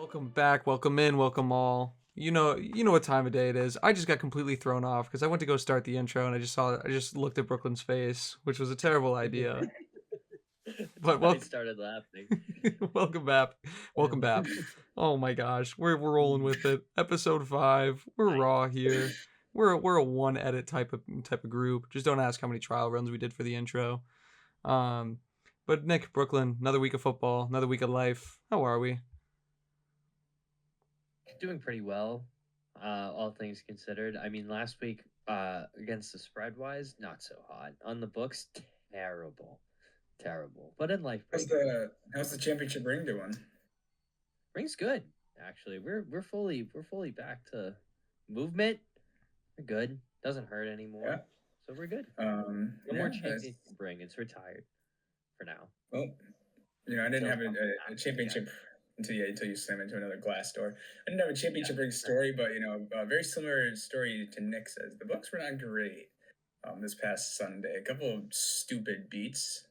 Welcome back, welcome in, welcome all. You know what time of day it is. I just got completely thrown off because I went to go start the intro and I just looked at Brooklyn's face, which was a terrible idea. That's But why I welcome, started laughing. welcome back, welcome back. Oh my gosh, we're rolling with it. Episode 5. We're raw here. We're a one edit type of group. Just don't ask how many trial runs we did for the intro. Um, but Nick, Brooklyn, another week of football, another week of life. How are we? Doing pretty well, all things considered. I mean, last week, against the spread wise, not so hot. On the books, terrible, terrible. But in life, How's pretty good. the championship ring doing? Ring's good, actually. We're fully back to movement. We're good. Doesn't hurt anymore. Yeah. So we're good. No Yeah, more championship ring. It's retired for now. well, I didn't Until have a something championship until you slam into another glass door. I didn't have a championship ring story, but a very similar story to Nick says. The Bucks were not great this past Sunday. A couple of stupid beats,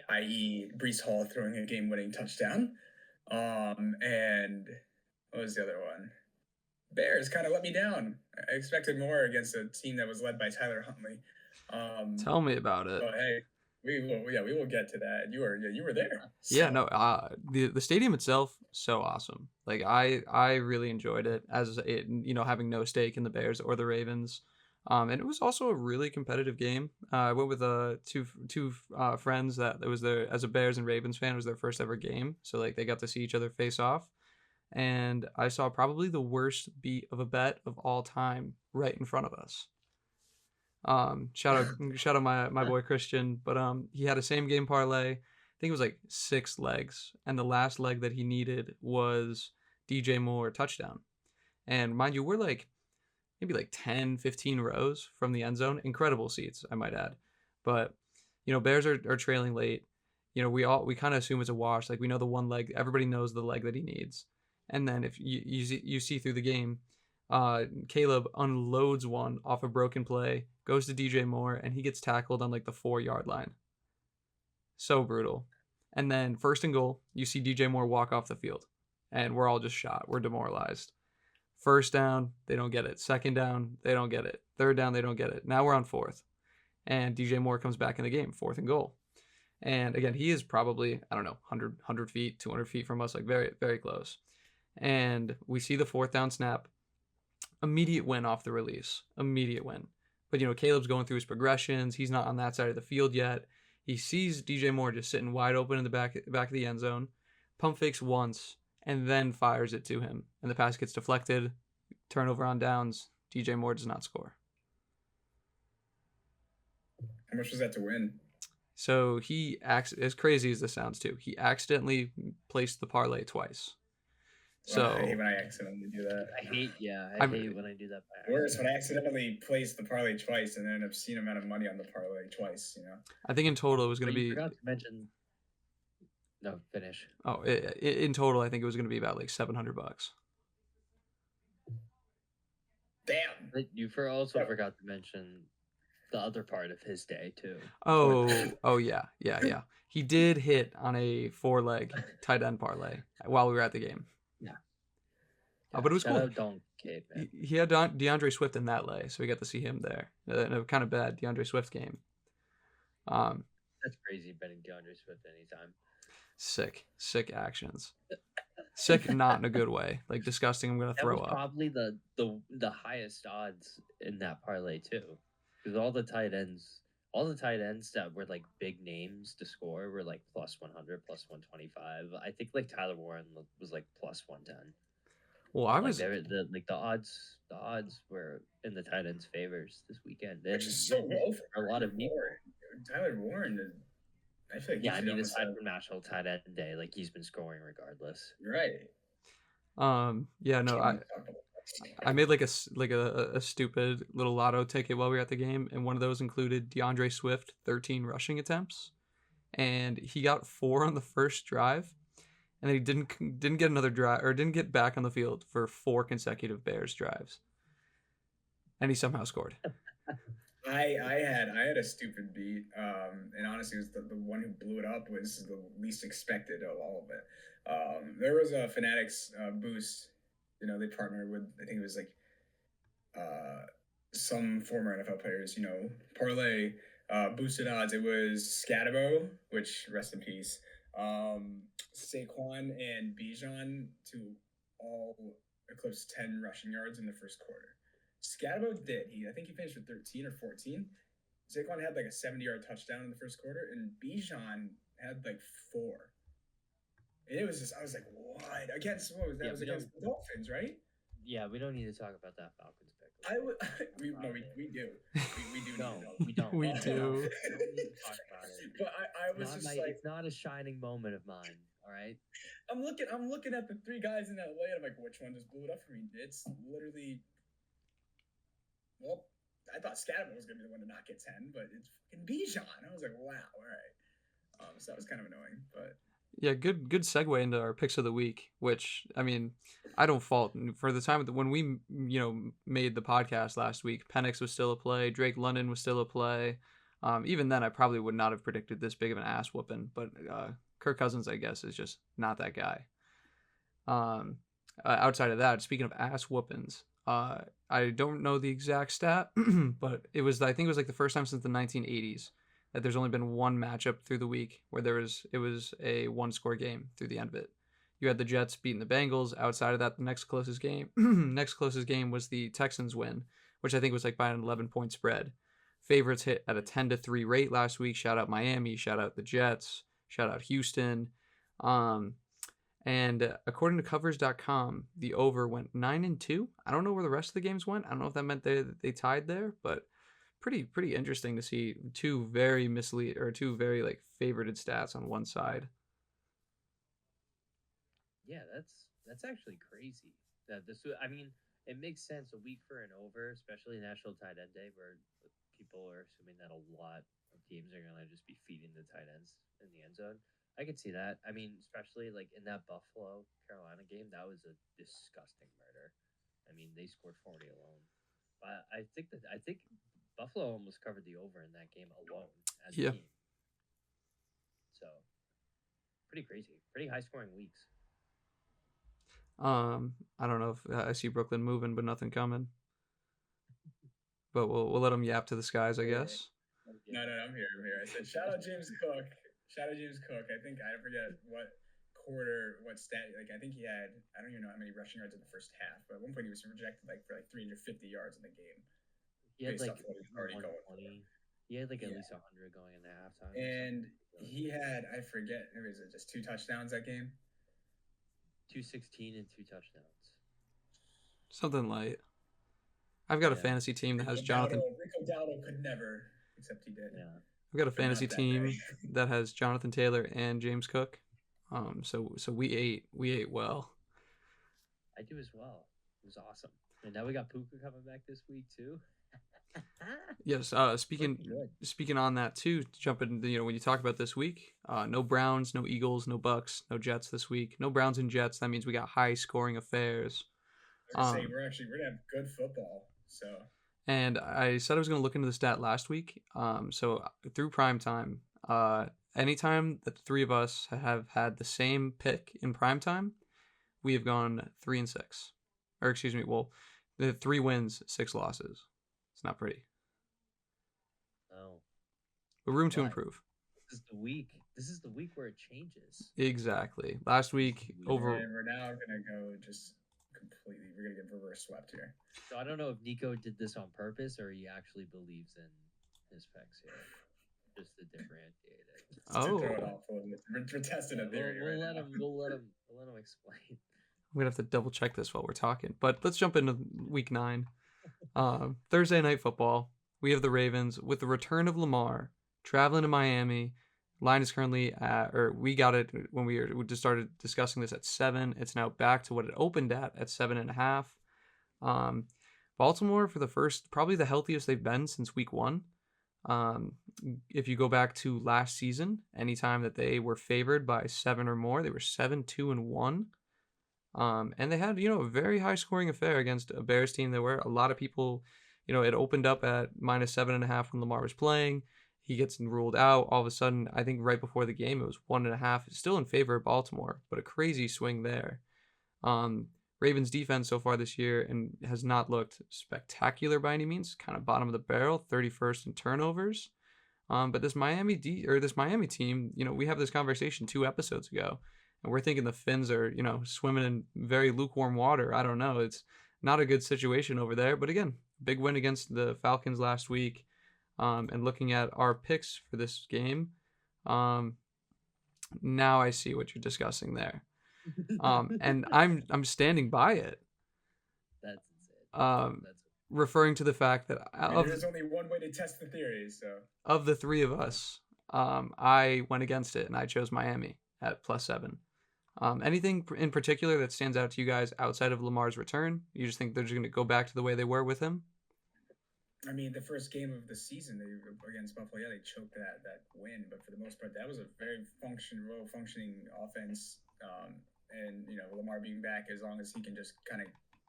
i.e., Brees Hall throwing a game-winning touchdown, and what was the other one? Bears kind of let me down. I expected more against a team that was led by Tyler Huntley. Tell me about it. But hey, we will get to that. You were there. So. Yeah, no, the stadium itself, so awesome. Like I really enjoyed it as it, having no stake in the Bears or the Ravens. And it was also a really competitive game. I went with two friends that it was their, as a Bears and Ravens fan, it was their first ever game. So like they got to see each other face off. And I saw probably the worst beat of a bet of all time right in front of us. Shout out my boy Christian, but he had a same game parlay. I think it was like 6 legs, and the last leg that he needed was DJ Moore touchdown. And mind you, we're like maybe like 10, 15 rows from the end zone. Incredible seats, I might add. But Bears are trailing late. We kind of assume it's a wash. Like we know the one leg, everybody knows the leg that he needs. And then if you see through the game, Caleb unloads one off a broken play, goes to DJ Moore, and he gets tackled on like the 4-yard line. So brutal. And then first and goal, you see DJ Moore walk off the field, and we're all just shot. We're demoralized. First down, they don't get it. Second down, they don't get it. Third down, they don't get it. Now we're on fourth, and DJ Moore comes back in the game, 4th and goal. And again, he is probably, I don't know, 100 feet, 200 feet from us, like very, very close. And we see the 4th down snap. Immediate win off the release. Immediate win. But, Caleb's going through his progressions. He's not on that side of the field yet. He sees DJ Moore just sitting wide open in the back of the end zone. Pump fakes once and then fires it to him. And the pass gets deflected. Turnover on downs. DJ Moore does not score. How much was that to win? So he acts, as crazy as this sounds too, he accidentally placed the parlay twice. So I hate when I accidentally do that. I hate when I do that. Worse, when I accidentally place the parlay twice and then an obscene amount of money on the parlay twice. I think in total it was going to be. Forgot to mention. No, finish. Oh, in total, I think it was going to be about like $700. Damn. But you also forgot to mention the other part of his day too. Oh yeah. He did hit on a 4-leg tight end parlay while we were at the game. Yeah. But it was cool. Don't Cave, man. He had DeAndre Swift in that lay, so we got to see him there in a kind of bad DeAndre Swift game. That's crazy betting DeAndre Swift anytime. Sick actions. Sick, not in a good way. Like disgusting. I'm gonna throw up. Probably the highest odds in that parlay too, because all the tight ends that were like big names to score were like plus 100, plus 125. I think like Tyler Warren was like plus 110. Well, I was the odds were in the tight ends' favors this weekend. Which is so low for a lot of people. Tyler Warren, I feel like aside from National Tight End Day, like he's been scoring regardless. Right. Yeah. No. I made like a stupid little lotto ticket while we were at the game, and one of those included DeAndre Swift 13 rushing attempts, and he got 4 on the first drive. And then he didn't get another drive, or didn't get back on the field for 4 consecutive Bears drives, and he somehow scored. I had a stupid beat, and honestly, it was the one who blew it up was the least expected of all of it. There was a Fanatics boost. They partnered with, I think it was like uh, some former NFL players. Parlay boosted odds. It was Scadabo, which rest in peace. Saquon and Bijan to all eclipse 10 rushing yards in the first quarter. Scadabo did. I think he finished with 13 or 14. Saquon had like a 70-yard touchdown in the first quarter, and Bijan had like 4. And it was just, I was like, what? Against, what was that? Yeah, It was we against the Dolphins, right? Yeah, we don't need to talk about that Falcons pick. I would, we do. We do. No, need to we don't. We No, do. we don't need to talk about it. But I was just like, It's not a shining moment of mine. All right. I'm looking at the 3 guys in that lane. I'm like, which one just blew it up for me? It's literally, well, I thought Scadabo was gonna be the one to not get 10, but it's fucking Bijan. I was like, wow, all right. So that was kind of annoying, but Yeah, good segue into our picks of the week, which, I mean, I don't fault. For the time when we, made the podcast last week, Penix was still a play, Drake London was still a play. Even then, I probably would not have predicted this big of an ass whooping, but Kirk Cousins, I guess, is just not that guy. Outside of that, speaking of ass whoopings, I don't know the exact stat, but I think it was like the first time since the 1980s that there's only been one matchup through the week where it was a 1-score game through the end of it. You had the Jets beating the Bengals. Outside of that, the next closest game was the Texans win, which I think was like by an 11-point spread. Favorites hit at a 10-3 rate last week. Shout out Miami. Shout out the Jets. Shout out Houston. And according to covers.com, the over went 9-2. I don't know where the rest of the games went. I don't know if that meant they tied there, but pretty interesting to see two very like favorited stats on one side. Yeah, that's actually crazy. That this, I mean, it makes sense a week for an over, especially National Tight End Day, where people are assuming that a lot of teams are gonna just be feeding the tight ends in the end zone. I could see that. I mean, especially like in that Buffalo Carolina game, that was a disgusting murder. I mean, they scored 40 alone. But I think Buffalo almost covered the over in that game alone as a team. So pretty crazy. Pretty high scoring weeks. I don't know if I see Brooklyn moving, but nothing coming. But we'll let them yap to the skies, I guess. No, I'm here. I said, shout out James Cook. I think I forget what quarter, what stat. Like I think he had, I don't even know how many rushing yards in the first half, but at one point he was projected for 350 yards in the game. He had like 120. He had like at least 100 going in the halftime. And he had, I forget, was it just 2 touchdowns that game? 216 and 2 touchdowns. Something light. I've got a fantasy team that has Jonathan. Rico Dowdle could never, except he did. Yeah. I've got a fantasy team that has Jonathan Taylor and James Cook. So we ate well. I do as well. It was awesome. And now we got Puka coming back this week too. Yes. Speaking on that too, to jump in. When you talk about this week, no Browns, no Eagles, no Bucks, no Jets this week. No Browns and Jets. That means we got high scoring affairs. I was gonna say, we're gonna have good football. So. And I said I was going to look into the stat last week. So through prime time, anytime that the 3 of us have had the same pick in prime time, we have gone 3-6. Or excuse me, well, the 3 wins, 6 losses. It's not pretty. No. But room to improve. This is the week where it changes. Exactly. Last week over. And we're now gonna go just completely. We're gonna get reverse swept here. So I don't know if Nico did this on purpose or he actually believes in his picks here, just to differentiate it. Oh, throw it off a little bit. We're testing a theory. We'll let him explain. I'm gonna have to double check this while we're talking. But let's jump into week 9. Thursday night football. We have the Ravens with the return of Lamar traveling to Miami. Line is currently at, or we got it when we just started discussing this at 7. It's now back to what it opened at 7.5. Baltimore for the first, probably the healthiest they've been since week 1. If you go back to last season, anytime that they were favored by 7 or more, they were 7-2-1. And they had, a very high scoring affair against a Bears team that were a lot of people, It opened up at -7.5 when Lamar was playing. He gets ruled out. All of a sudden, I think right before the game, it was 1.5. It's still in favor of Baltimore, but a crazy swing there. Ravens defense so far this year and has not looked spectacular by any means. Kind of bottom of the barrel, 31st in turnovers. But this this Miami team, we have this conversation 2 episodes ago, and we're thinking the Finns are, swimming in very lukewarm water. I don't know. It's not a good situation over there. But again, big win against the Falcons last week. And looking at our picks for this game, now I see what you're discussing there. And I'm standing by it. That's insane. Referring to the fact that there's only one way to test the theory. So of the three of us, I went against it and I chose Miami at +7. Anything in particular that stands out to you guys outside of Lamar's return? You just think they're just going to go back to the way they were with him? I mean, the first game of the season against Buffalo, they choked that win, but for the most part, that was a very functioning offense. And Lamar being back, as long as he can just kind of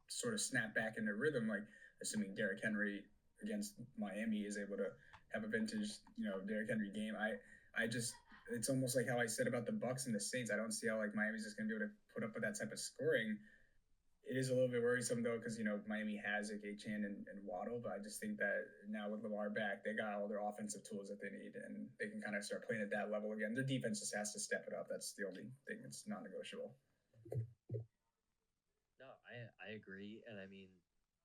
sort of snap back into rhythm, like assuming Derrick Henry against Miami is able to have a vintage, Derrick Henry game. I just, it's almost like how I said about the Bucks and the Saints. I don't see how like Miami's just going to be able to put up with that type of scoring. It is a little bit worrisome though, because Miami has Achan and Waddle, but I just think that now with Lamar back, they got all their offensive tools that they need, and they can kind of start playing at that level again. Their defense just has to step it up. That's the only thing that's non-negotiable. No, I agree, and I mean,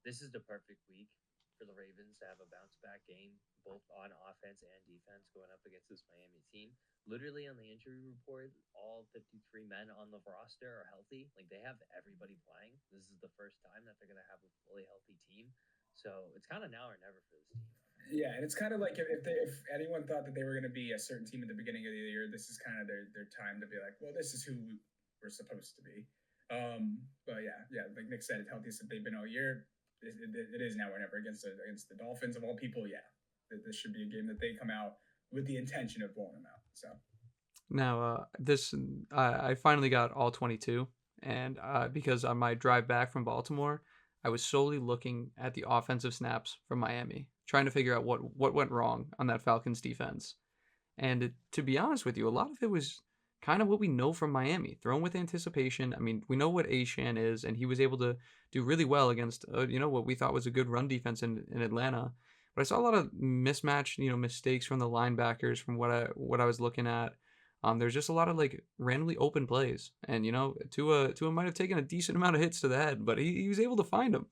this is the perfect week for the Ravens to have a bounce back game, both on offense and defense, going up against this Miami team. Literally on the injury report, all 53 men on the roster are healthy. Like, they have everybody playing. This is the first time that they're going to have a fully healthy team. So it's kind of now or never for this team. Yeah, and it's kind of like if anyone thought that they were going to be a certain team at the beginning of the year, this is kind of their time to be like, well, this is who we're supposed to be. But yeah, like Nick said, it's healthiest that they've been all year. It is now or never against the Dolphins of all people. Yeah, this should be a game that they come out with the intention of blowing them out. So now I finally got all 22, and because on my drive back from Baltimore, I was solely looking at the offensive snaps from Miami, trying to figure out what went wrong on that Falcons defense. And to be honest with you, a lot of it was kind of what we know from Miami, thrown with anticipation. I mean, we know what Achan is, and he was able to do really well against, what we thought was a good run defense in Atlanta. But I saw a lot of mismatch, mistakes from the linebackers from what I was looking at. There's just a lot of like randomly open plays, and Tua might have taken a decent amount of hits to the head, but he was able to find them.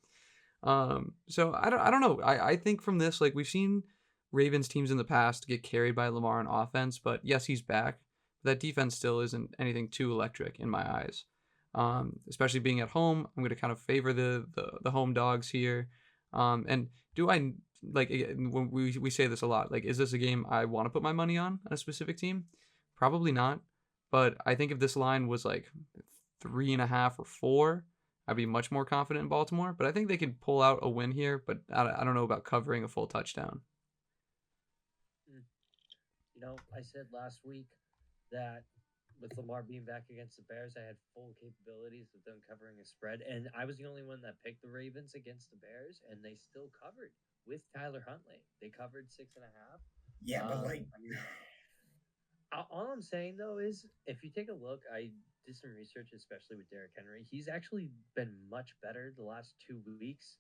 So I don't know. I think from this, like, we've seen Ravens teams in the past get carried by Lamar on offense, but yes, he's back. That defense still isn't anything too electric in my eyes. Especially being at home, I'm going to kind of favor the home dogs here. And do I, like, when we say this a lot, like, is this a game I want to put my money on a specific team? Probably not. But I think if this line was like 3.5 or 4, I'd be much more confident in Baltimore. But I think they could pull out a win here, but I don't know about covering a full touchdown. I said last week that with Lamar being back against the Bears, I had full capabilities of them covering a spread. And I was the only one that picked the Ravens against the Bears, and they still covered with Tyler Huntley. They covered 6.5. Yeah, but all I'm saying, though, is if you take a look, I did some research, especially with Derrick Henry. He's actually been much better the last 2 weeks.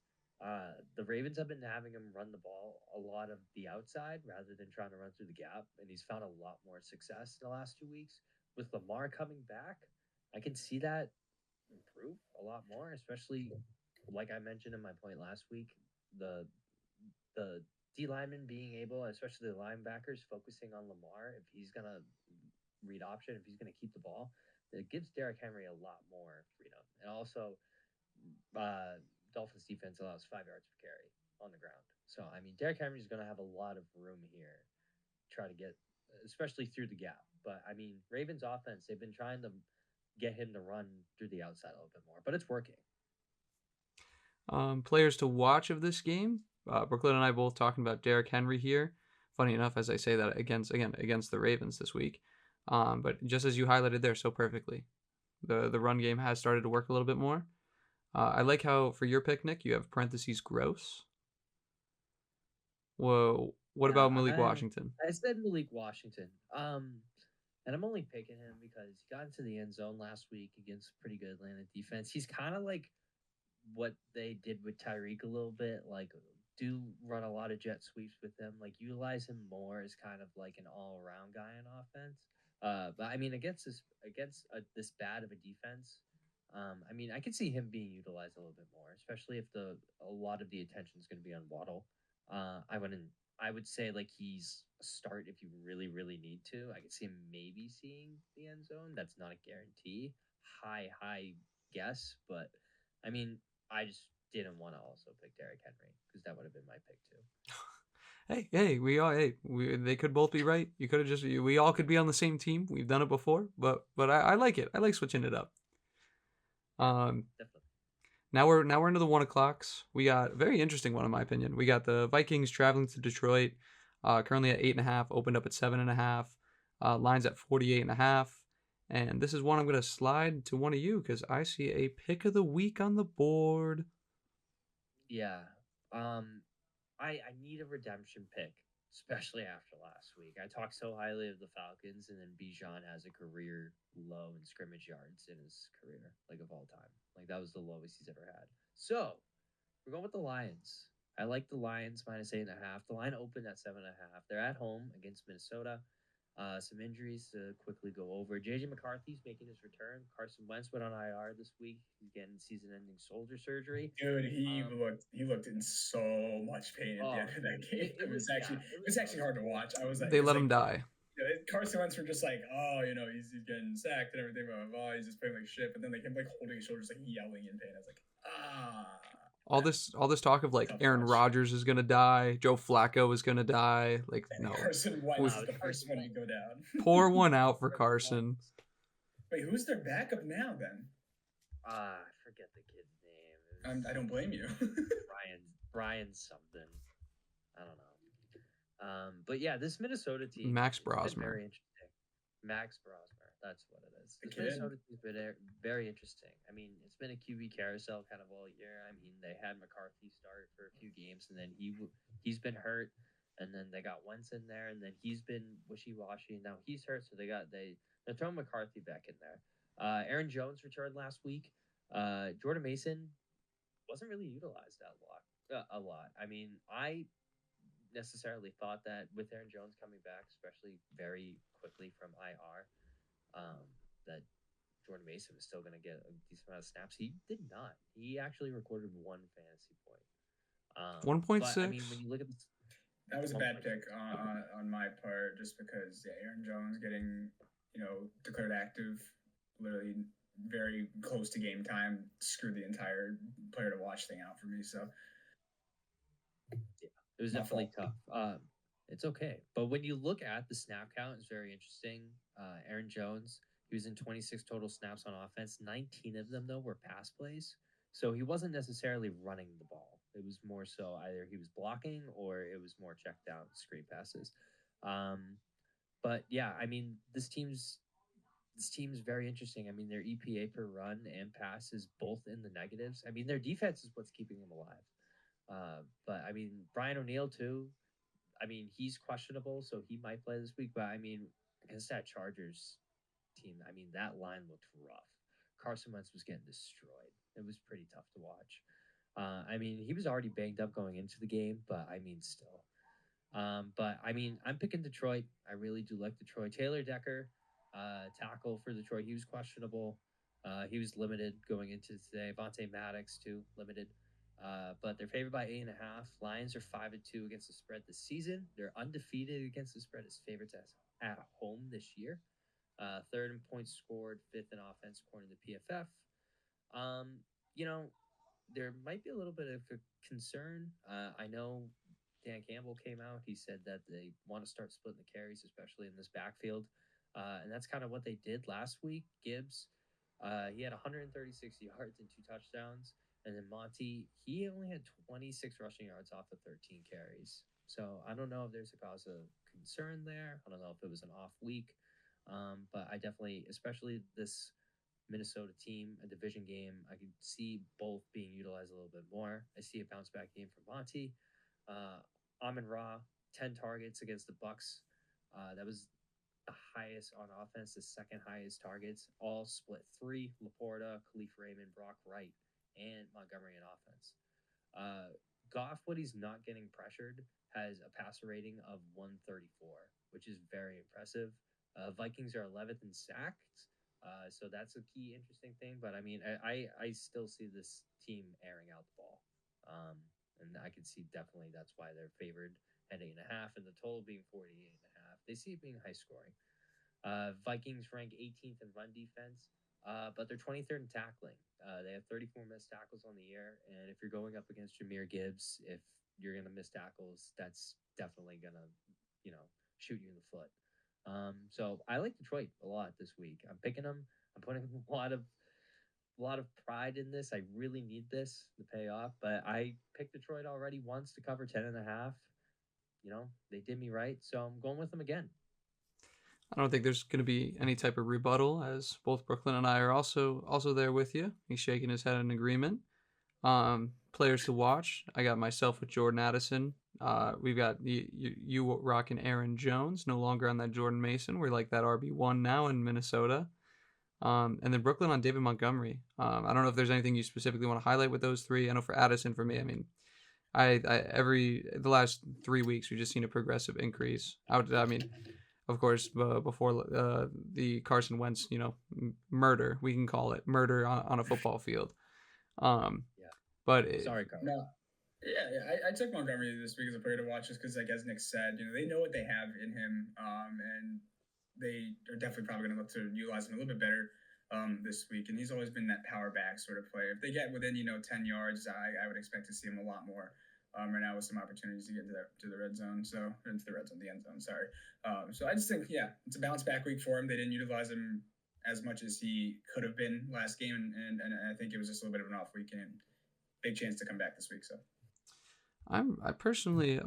The Ravens have been having him run the ball a lot of the outside rather than trying to run through the gap, and he's found a lot more success in the last 2 weeks. With Lamar coming back, I can see that improve a lot more, especially like I mentioned in my point last week, the D lineman being able, especially the linebackers, focusing on Lamar. If he's gonna read option, if he's gonna keep the ball, it gives Derrick Henry a lot more freedom. And also, Dolphins defense allows 5 yards per carry on the ground. So I mean, Derrick Henry is gonna have a lot of room here, try to get, especially through the gap. But I mean, Ravens offense, they've been trying to get him to run through the outside a little bit more, but it's working. Players to watch of this game. Brooklyn and I both talking about Derrick Henry here. Funny enough, as I say that against the Ravens this week. But just as you highlighted there so perfectly, the run game has started to work a little bit more. I like how for your pick, Nick, you have parentheses gross. Whoa. What Yeah, about Malik Washington? I said Malik Washington. And I'm only picking him because he got into the end zone last week against pretty good Atlanta defense. He's kind of like what they did with Tyreek a little bit. Like, do run a lot of jet sweeps with him. Like, utilize him more as kind of like an all around guy in offense. But I mean, this bad of a defense, I mean, I could see him being utilized a little bit more, especially if a lot of the attention is going to be on Waddle. I wouldn't. I would say like he's a start if you really, really need to. I could see him maybe seeing the end zone. That's not a guarantee. High guess, but I mean, I just didn't want to also pick Derrick Henry because that would have been my pick too. They could both be right. You could have we all could be on the same team. We've done it before, but I like it. I like switching it up. Definitely. Now we're into the 1 o'clocks. We got a very interesting one in my opinion. We got the Vikings traveling to Detroit, currently at 8.5, opened up at 7.5, lines at 48.5. And this is one I'm gonna slide to one of you because I see a pick of the week on the board. Yeah. I need a redemption pick, especially after last week. I talked so highly of the Falcons, and then Bijan has a career low in scrimmage yards in his career, like of all time. Like that was the lowest he's ever had. So we're going with the Lions. I like the Lions -8.5. The line opened at 7.5. They're at home against Minnesota. Some injuries to quickly go over. JJ McCarthy's making his return. Carson Wentz went on IR this week. He's getting season-ending shoulder surgery. Dude, he looked in so much pain at the end of that game. It was It was actually hard to watch. I was like, They it was let him like die. Carson Wentz were just like, oh, he's getting sacked and everything, blah, blah, blah. He's just playing like shit. But then like him like holding his shoulders, like yelling in pain. I was like, All this talk of like tough Aaron watch. Rodgers is gonna die, Joe Flacco is gonna die. Like And no, Carson Wentz is the first one to go down. pour one out for Carson. Wait, who's their backup now then? I forget the kid's name. I don't blame you. Brian something. I don't know. But yeah, this Minnesota team, Max it's been Brosmer. very interesting. Max Brosmer, that's what it is. The This kid. Minnesota team's been very interesting. I mean, it's been a QB carousel kind of all year. I mean, they had McCarthy start for a few games, and then he's been hurt, and then they got Wentz in there, and then he's been wishy washy, and now he's hurt, so they're throwing McCarthy back in there. Aaron Jones returned last week. Jordan Mason wasn't really utilized a lot. I mean, I necessarily thought that with Aaron Jones coming back, especially very quickly from IR, that Jordan Mason was still going to get a decent amount of snaps. He did not. He actually recorded 1 fantasy point. 1.6. I mean, when you look at this, that was a bad pick on my part, just because Aaron Jones getting declared active, literally very close to game time, screwed the entire player to watch thing out for me. So yeah, it was definitely tough. It's okay, but when you look at the snap count, it's very interesting. Aaron Jones, he was in 26 total snaps on offense. 19 of them though were pass plays, so he wasn't necessarily running the ball. It was more so either he was blocking or it was more check down screen passes. But yeah, I mean, this team's very interesting. I mean, their EPA per run and pass is both in the negatives. I mean, their defense is what's keeping them alive. But I mean, Brian O'Neill too. I mean, he's questionable, so he might play this week. But I mean, against that Chargers team, I mean, that line looked rough. Carson Wentz was getting destroyed. It was pretty tough to watch. I mean, he was already banged up going into the game, but I mean, still. But I mean, I'm picking Detroit. I really do like Detroit. Taylor Decker, tackle for Detroit. He was questionable. He was limited going into today. Vontae Maddox too, limited. But they're favored by 8.5. Lions are 5-2 against the spread this season. They're undefeated against the spread as favorites at home this year. Third in points scored, fifth in offense according to PFF. You know, there might be a little bit of a concern. I know Dan Campbell came out. He said that they want to start splitting the carries, especially in this backfield. And that's kind of what they did last week. Gibbs, he had 136 yards and 2 touchdowns. And then Monty, he only had 26 rushing yards off of 13 carries. So I don't know if there's a cause of concern there. I don't know if it was an off week. But I definitely, especially this Minnesota team, a division game, I can see both being utilized a little bit more. I see a bounce back game for Monty. Amon-Ra, 10 targets against the Bucks. That was the highest on offense, the second highest targets, all split three. Laporta, Khalif Raymond, Brock Wright, and Montgomery in offense. Goff, when he's not getting pressured, has a passer rating of 134, which is very impressive. Vikings are 11th in sacks, so that's a key interesting thing. But I mean, I still see this team airing out the ball, and I can see definitely that's why they're favored at 8.5, and the total being 48.5. They see it being high scoring. Vikings rank 18th in run defense, but they're 23rd in tackling. They have 34 missed tackles on the year, and if you're going up against Jahmyr Gibbs, if you're going to miss tackles, that's definitely going to, shoot you in the foot. So I like Detroit a lot this week. I'm picking them. I'm putting a lot of pride in this. I really need this to pay off, but I picked Detroit already once to cover 10.5. They did me right, so I'm going with them again. I don't think there's going to be any type of rebuttal, as both Brooklyn and I are also there with you. He's shaking his head in agreement. Players to watch. I got myself with Jordan Addison. We've got you rocking Aaron Jones, no longer on that Jordan Mason. We're like that RB1 now in Minnesota. And then Brooklyn on David Montgomery. I don't know if there's anything you specifically want to highlight with those three. I know for Addison, for me, I mean, the last 3 weeks we've just seen a progressive increase. I mean, of course, before the Carson Wentz, murder, we can call it murder on a football field. But sorry, Carl. No. Yeah, I took Montgomery this week as a player to watch just because, like as Nick said, they know what they have in him, and they are definitely probably going to look to utilize him a little bit better this week. And he's always been that power back sort of player. If they get within 10 yards, I would expect to see him a lot more. Right now with some opportunities to get to the red zone, the end zone. Sorry. So I just think, it's a bounce back week for him. They didn't utilize him as much as he could have been last game, and I think it was just a little bit of an off week and big chance to come back this week. So I'm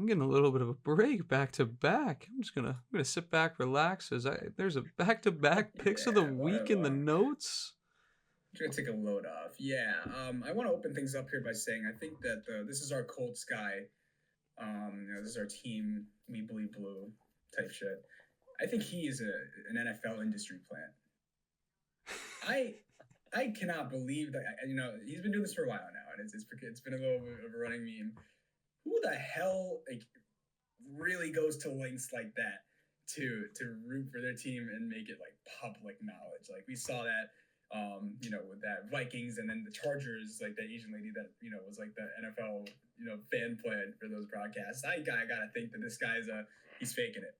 getting a little bit of a break back to back. I'm gonna sit back, relax as there's a back to back picks of the week in the notes. I'm gonna take a load off. Yeah, I want to open things up here by saying I think that this is our Colts guy. This is our team. We bleed blue type shit. I think he is an NFL industry plant. I cannot believe that. He's been doing this for a while now, and it's been a little bit of a running meme. Who the hell really goes to lengths like that to root for their team and make it like public knowledge? Like we saw that. With that Vikings and then the Chargers, like that Asian lady that was like the NFL fan plan for those broadcasts. I gotta think that this guy's he's faking it.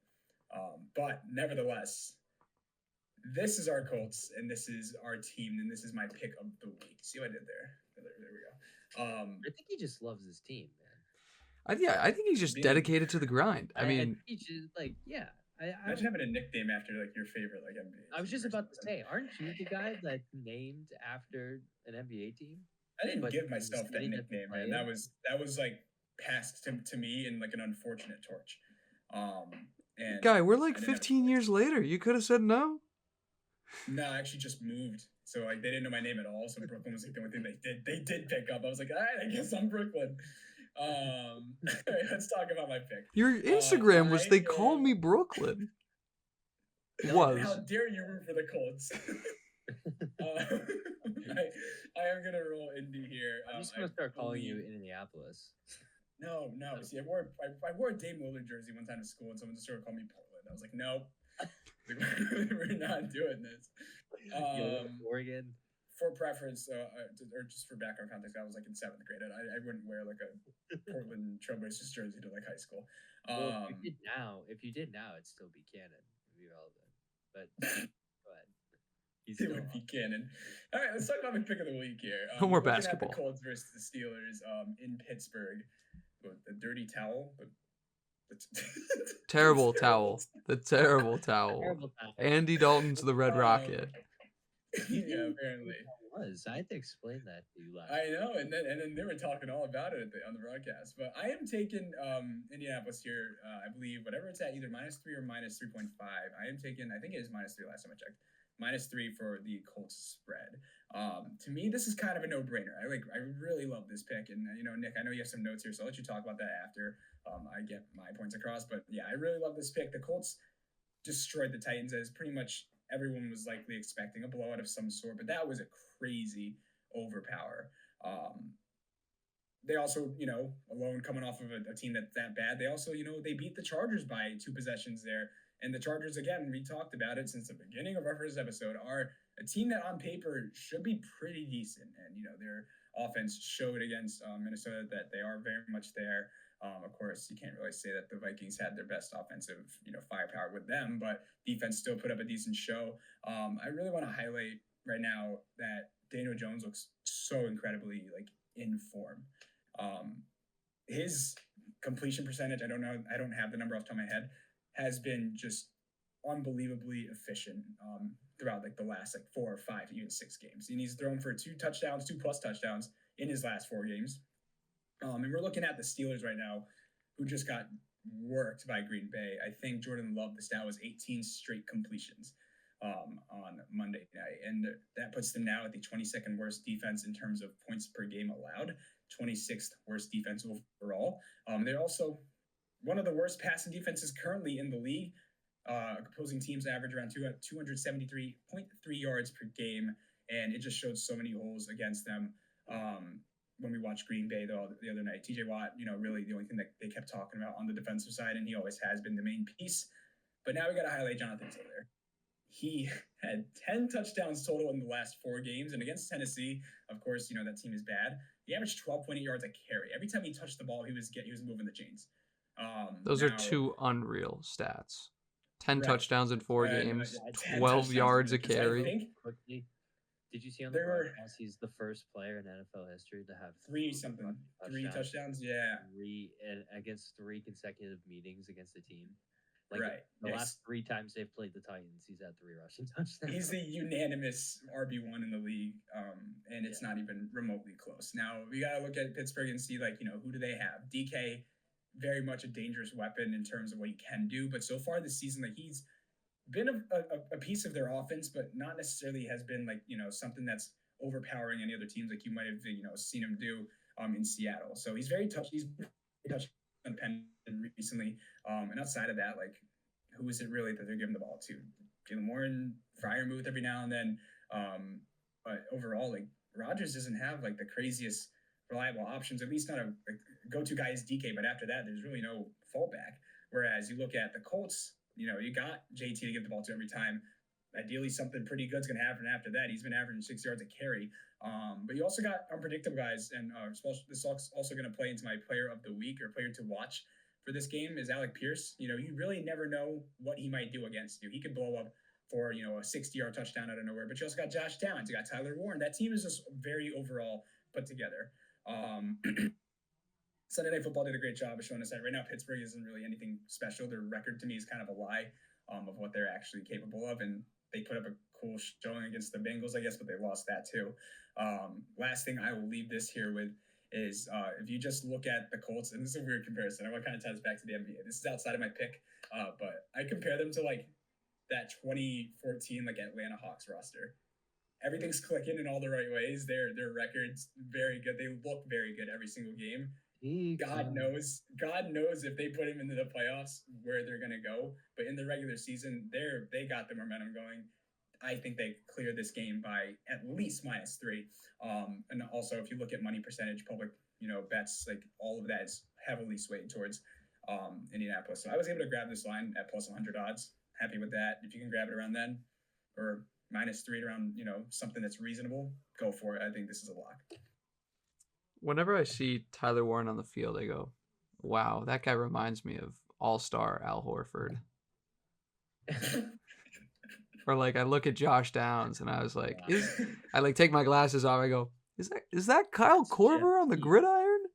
But nevertheless, this is our Colts and this is our team and this is my pick of the week. See what I did there? There we go. I think he just loves his team, man. I think he's just dedicated to the grind. I mean, he just imagine having a nickname after like your favorite like NBA. I was just about to say, aren't you the guy that's named after an NBA team? I didn't give myself that nickname, man. That was like passed to me in like an unfortunate torch. And guy, we're like 15 years later. You could have said no. No, I actually just moved. So like they didn't know my name at all. So Brooklyn was like the only thing they did pick up. I was like, all right, I guess I'm Brooklyn. Let's talk about my pick. Your Instagram was they call me Brooklyn. No, how dare you root for the Colts? I am gonna roll Indy here. I'm just gonna start calling you Indianapolis. No. See, I wore a Dame Lillard jersey one time to school, and someone just started calling me Portland. I was like, nope, we're not doing this. Oregon. For preference, or just for background context, I was like in 7th grade. I wouldn't wear like a Portland Trailblazers jersey to like high school. Well, if you did now, it'd still be canon. It'd be relevant. But go ahead. It would be canon. All right, let's talk about my pick of the week here. No more basketball. The Colts versus the Steelers in Pittsburgh. The dirty towel. Terrible towel. The terrible towel. Andy Dalton's the Red Rocket. Yeah, apparently. I had to explain that to you last. I know, and then they were talking all about it on the broadcast. But I am taking Indianapolis here. I believe whatever it's at, either -3 or -3.5. I am taking. I think it is -3 last time I checked. -3 for the Colts spread. To me, this is kind of a no-brainer. I really love this pick, and Nick, I know you have some notes here, so I'll let you talk about that after. I get my points across. But yeah, I really love this pick. The Colts destroyed the Titans, as pretty much everyone was likely expecting a blowout of some sort. But that was a crazy overpower. They also, alone coming off of a team that's that bad, they also, they beat the Chargers by 2 possessions there. And the Chargers, again, we talked about it since the beginning of our first episode, are a team that on paper should be pretty decent. And, their offense showed against Minnesota that they are very much there. Of course, you can't really say that the Vikings had their best offensive, firepower with them, but defense still put up a decent show. I really want to highlight right now that Daniel Jones looks so incredibly in form. His completion percentage, I don't know, I don't have the number off the top of my head, has been just unbelievably efficient throughout the last 4 or 5, even 6 games. And he's thrown for 2 plus touchdowns in his last 4 games. And we're looking at the Steelers right now, who just got worked by Green Bay. I think Jordan Love, the stat was 18 straight completions on Monday night. And that puts them now at the 22nd worst defense in terms of points per game allowed, 26th worst defense overall. They're also one of the worst passing defenses currently in the league. Opposing teams average around 273.3 yards per game, and it just showed so many holes against them. When we watched Green Bay the other night, TJ Watt, really the only thing that they kept talking about on the defensive side, and he always has been the main piece. But now we got to highlight Jonathan Taylor. He had 10 touchdowns total in the last 4 games, and against Tennessee, of course, that team is bad. He averaged 12.8 yards a carry. Every time he touched the ball, he was moving the chains. Those are 2 unreal stats. 10 Right. touchdowns in 4 games, 10 12 touchdowns. yards a I carry. think Quickly, did you see on the broadcast he's the first player in NFL history to have 3 touchdowns? Yeah. 3 against 3 consecutive meetings against a team. Right. The last 3 times they've played the Titans, he's had 3 rushing touchdowns. He's the unanimous RB1 in the league, and it's not even remotely close. Now, we got to look at Pittsburgh and see, who do they have? DK, very much a dangerous weapon in terms of what he can do, but so far this season, he's been a piece of their offense, but not necessarily has been something that's overpowering any other teams you might have seen him do in Seattle. So he's very touched dependent recently, and outside of that, who is it really that they're giving the ball to? Jalen Warren, Freiermuth every now and then, but overall, Rodgers doesn't have the craziest reliable options. At least not a go-to guy is DK, but after that, there's really no fallback. Whereas you look at the Colts, you got JT to get the ball to every time. Ideally, something pretty good's going to happen after that. He's been averaging 6 yards a carry. But you also got unpredictable guys, and this is also going to play into my player of the week or player to watch for this game is Alec Pierce. You really never know what he might do against you. He could blow up for, a 60-yard touchdown out of nowhere. But you also got Josh Downs. You got Tyler Warren. That team is just very overall put together. Sunday Night Football did a great job of showing us that right now Pittsburgh isn't really anything special. Their record to me is kind of a lie of what they're actually capable of, and they put up a cool showing against the Bengals, I guess, but they lost that too. Last thing I will leave this here with is if you just look at the Colts, and this is a weird comparison. I want to kind of tie this back to the NBA. This is outside of my pick, but I compare them to that 2014 Atlanta Hawks roster. Everything's clicking in all the right ways. Their records very good. They look very good every single game. God knows if they put him into the playoffs where they're gonna go. But in the regular season, they got the momentum going. I think they clear this game by at least -3. And also, if you look at money percentage, public bets, all of that is heavily swayed towards Indianapolis. So I was able to grab this line at +100 odds. Happy with that. If you can grab it around then, or -3 around something that's reasonable, go for it. I think this is a lock. Whenever I see Tyler Warren on the field, I go, wow, that guy reminds me of all-star Al Horford. Or I look at Josh Downs and I was like, I take my glasses off. I go, is that Kyle Korver on the gridiron?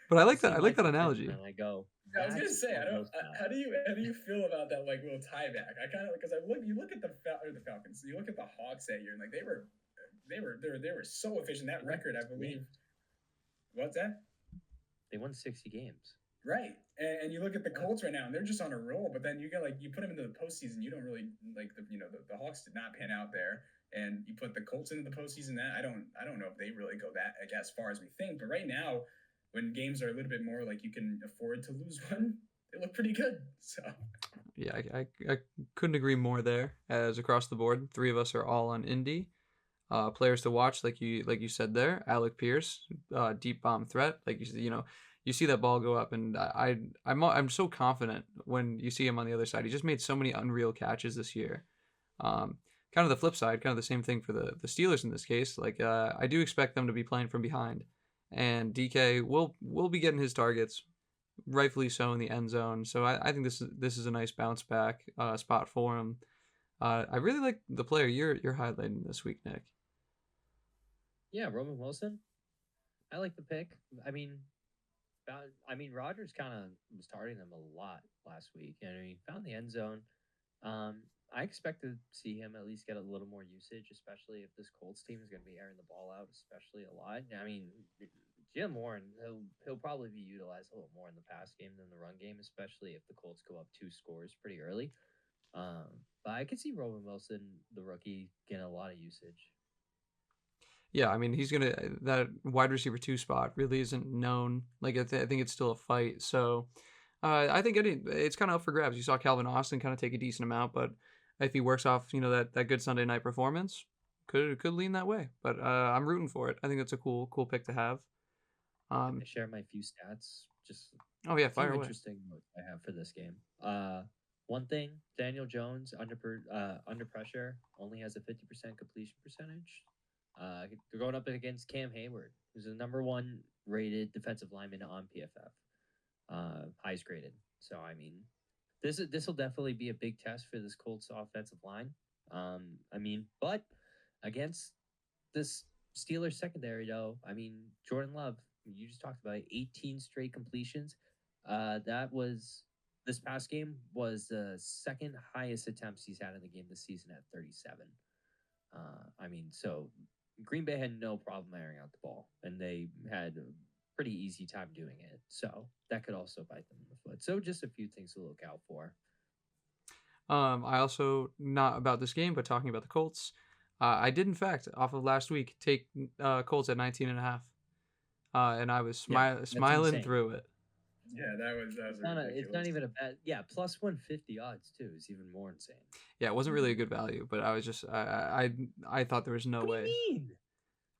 But I like that analogy. And I go, I was gonna say, how do you feel about that little tie back? I kind of because you look at the Falcons, you look at the Hawks that year, and they were so efficient. That record, I believe. What's that? They won 60 games. Right, and you look at the Colts right now, and they're just on a roll. But then you get you put them into the postseason, you don't really the Hawks did not pan out there. and you put the Colts into the postseason. That I don't know if they really go that like, as far as we think. But right now, when games are a little bit more like you can afford to lose one, they look pretty good. So Yeah, I couldn't agree more there. As across the board, three of us are all on Indy. Players to watch, like you said there, Alec Pierce, deep bomb threat. Like you see that ball go up, and I'm so confident when you see him on the other side. He just made so many unreal catches this year. Um, Kind of the flip side, kind of the same thing for the Steelers in this case. Like I do expect them to be playing from behind, and DK will be getting his targets, rightfully so, in the end zone. So I think this is a nice bounce back spot for him. I really like the player you're highlighting this week, Nick. Yeah, Roman Wilson. I like the pick. I mean, Rodgers kind of was targeting them a lot last week, and he found the end zone. I expect to see him at least get a little more usage, especially if this Colts team is going to be airing the ball out, especially a lot. I mean, Jim Warren, he'll probably be utilized a little more in the pass game than the run game, especially if the Colts go up 2 scores pretty early. But I could see Roman Wilson, the rookie, getting a lot of usage. Yeah, I mean he's gonna that wide receiver 2 spot really isn't known. Like I think it's still a fight. So I think it's kind of up for grabs. You saw Calvin Austin kind of take a decent amount, but if he works off that good Sunday night performance, could lean that way. But I'm rooting for it. I think that's a cool pick to have. I share my few stats. Just Oh yeah, a few fire away. interesting notes I have for this game. One thing, Daniel Jones under pressure only has a 50% completion percentage. They're going up against Cam Hayward, who's the number 1 rated defensive lineman on PFF, highest graded. So I mean, this will definitely be a big test for this Colts offensive line. But against this Steelers secondary, though, I mean, Jordan Love, you just talked about it, 18 straight completions. That was this past game was the second highest attempts he's had in the game this season at 37. So Green Bay had no problem airing out the ball, and they had a pretty easy time doing it. So that could also bite them in the foot. So just a few things to look out for. I also, not about this game, but talking about the Colts, I did in fact off of last week take Colts at 19.5, and I was smiling through it. Yeah, that was it's not even a bad. Yeah, plus 150 odds too is even more insane. Yeah, it wasn't really a good value, but I was just I thought there was no what way. Do you mean?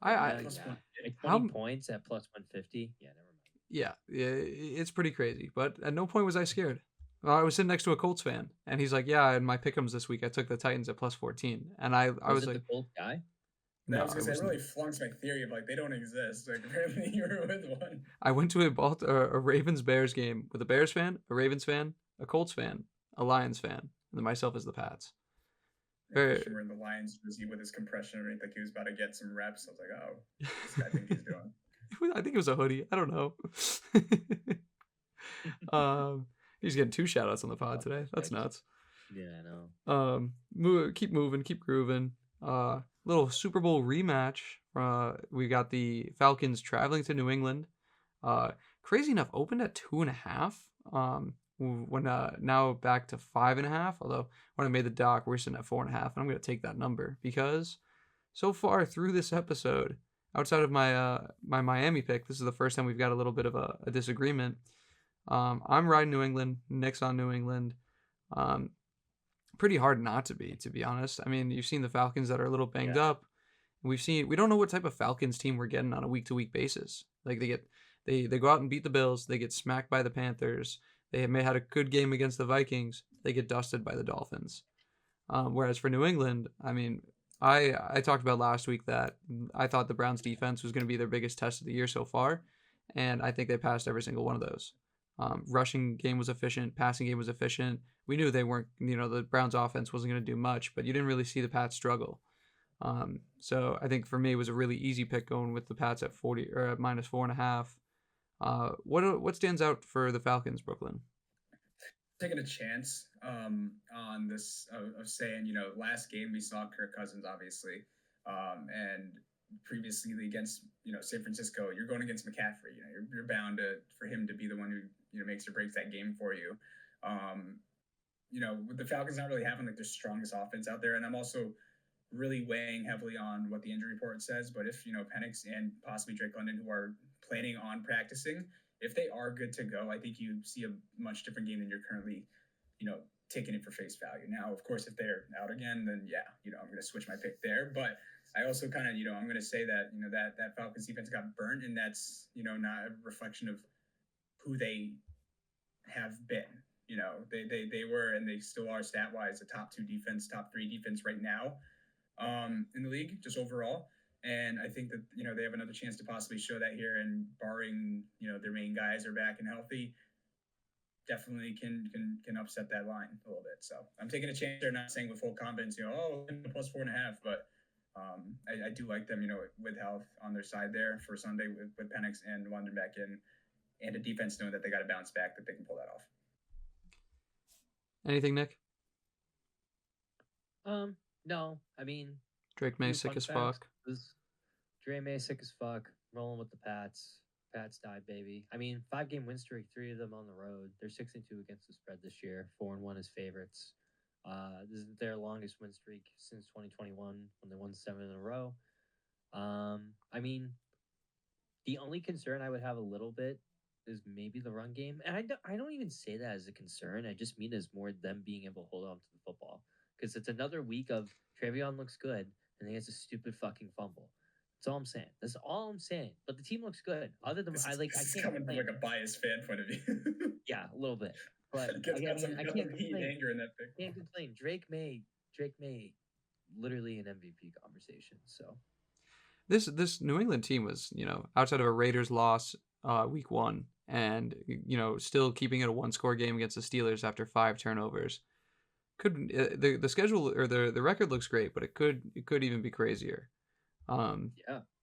Like 20 points at plus 150. Yeah, never mind. Yeah, it's pretty crazy. But at no point was I scared. I was sitting next to a Colts fan, and he's like, "Yeah, in my pick'ems this week, I took the Titans at plus 14," and I was like, the Colts guy. No, I was gonna say, it really flunks my theory of like they don't exist. Like apparently you were with one. I went to a Ravens Bears game with a Bears fan, a Ravens fan, a Colts fan, a Lions fan, and then myself as the Pats. We're in the Lions jersey with his compression underneath, like he was about to get some reps. I was like, oh, this guy think he's doing. I think it was a hoodie. I don't know. He's getting 2 shout outs on the pod today. That's nuts. Yeah, I know. Keep moving, keep grooving. Little Super Bowl rematch. We got the Falcons traveling to New England. Crazy enough, opened at 2.5. When now back to 5.5. Although when I made the doc, we're sitting at 4.5, and I'm gonna take that number because so far through this episode, outside of my my Miami pick, this is the first time we've got a little bit of a disagreement. I'm riding New England. Nick's on New England. Pretty hard not to be honest. I mean, you've seen the Falcons that are a little banged up. We don't know what type of Falcons team we're getting on a week-to-week basis. Like they go out and beat the Bills. They get smacked by the Panthers. They may had a good game against the Vikings. They get dusted by the Dolphins. Whereas for New England, I mean, I talked about last week that I thought the Browns defense was going to be their biggest test of the year so far, and I think they passed every single one of those. Rushing game was efficient. Passing game was efficient. We knew they weren't, the Browns offense wasn't going to do much, but you didn't really see the Pats struggle. So I think for me it was a really easy pick going with the Pats at 40 or at minus 4.5. What stands out for the Falcons, Brooklyn? Taking a chance on this of saying, last game we saw Kirk Cousins obviously, and previously against San Francisco, you're going against McCaffrey. You're bound for him to be the one who makes or breaks that game for you. With the Falcons not really having like their strongest offense out there, and I'm also really weighing heavily on what the injury report says. But if Penix and possibly Drake London, who are planning on practicing, if they are good to go, I think you see a much different game than you're currently, taking it for face value. Now, of course, if they're out again, then yeah, I'm going to switch my pick there. But I also kind of, I'm going to say that, that Falcons defense got burnt, and that's, not a reflection of who they have been. They were, and they still are stat wise, a top 3 defense right now in the league, just overall. And I think that, they have another chance to possibly show that here, and barring, their main guys are back and healthy, definitely can upset that line a little bit. So I'm taking a chance. They're not saying with full confidence, plus 4.5, but I do like them, with health on their side there for Sunday with Penix and London back in, and a defense knowing that they got to bounce back, that they can pull that off. Anything, Nick? No. I mean, Drake May sick as fuck. Drake May sick as fuck. Rolling with the Pats. Pats died, baby. I mean, 5-game win streak, 3 of them on the road. They're 6-2 against the spread this year. 4-1 as favorites. This is their longest win streak since 2021 when they won 7 in a row. I mean, the only concern I would have a little bit is maybe the run game. And I don't even say that as a concern. I just mean as more them being able to hold on to the football. Because it's another week of Trevion looks good, and he has a stupid fucking fumble. That's all I'm saying. That's all I'm saying. But the team looks good. Other than this I can't coming from like a biased fan point of view. Yeah, a little bit. But I can't complain. Anger in that pick. Can't complain. Drake May, literally an MVP conversation. So this New England team was, outside of a Raiders loss week 1, and still keeping it a 1-score game against the Steelers after 5 turnovers. Could the schedule or the record looks great, but it could even be crazier.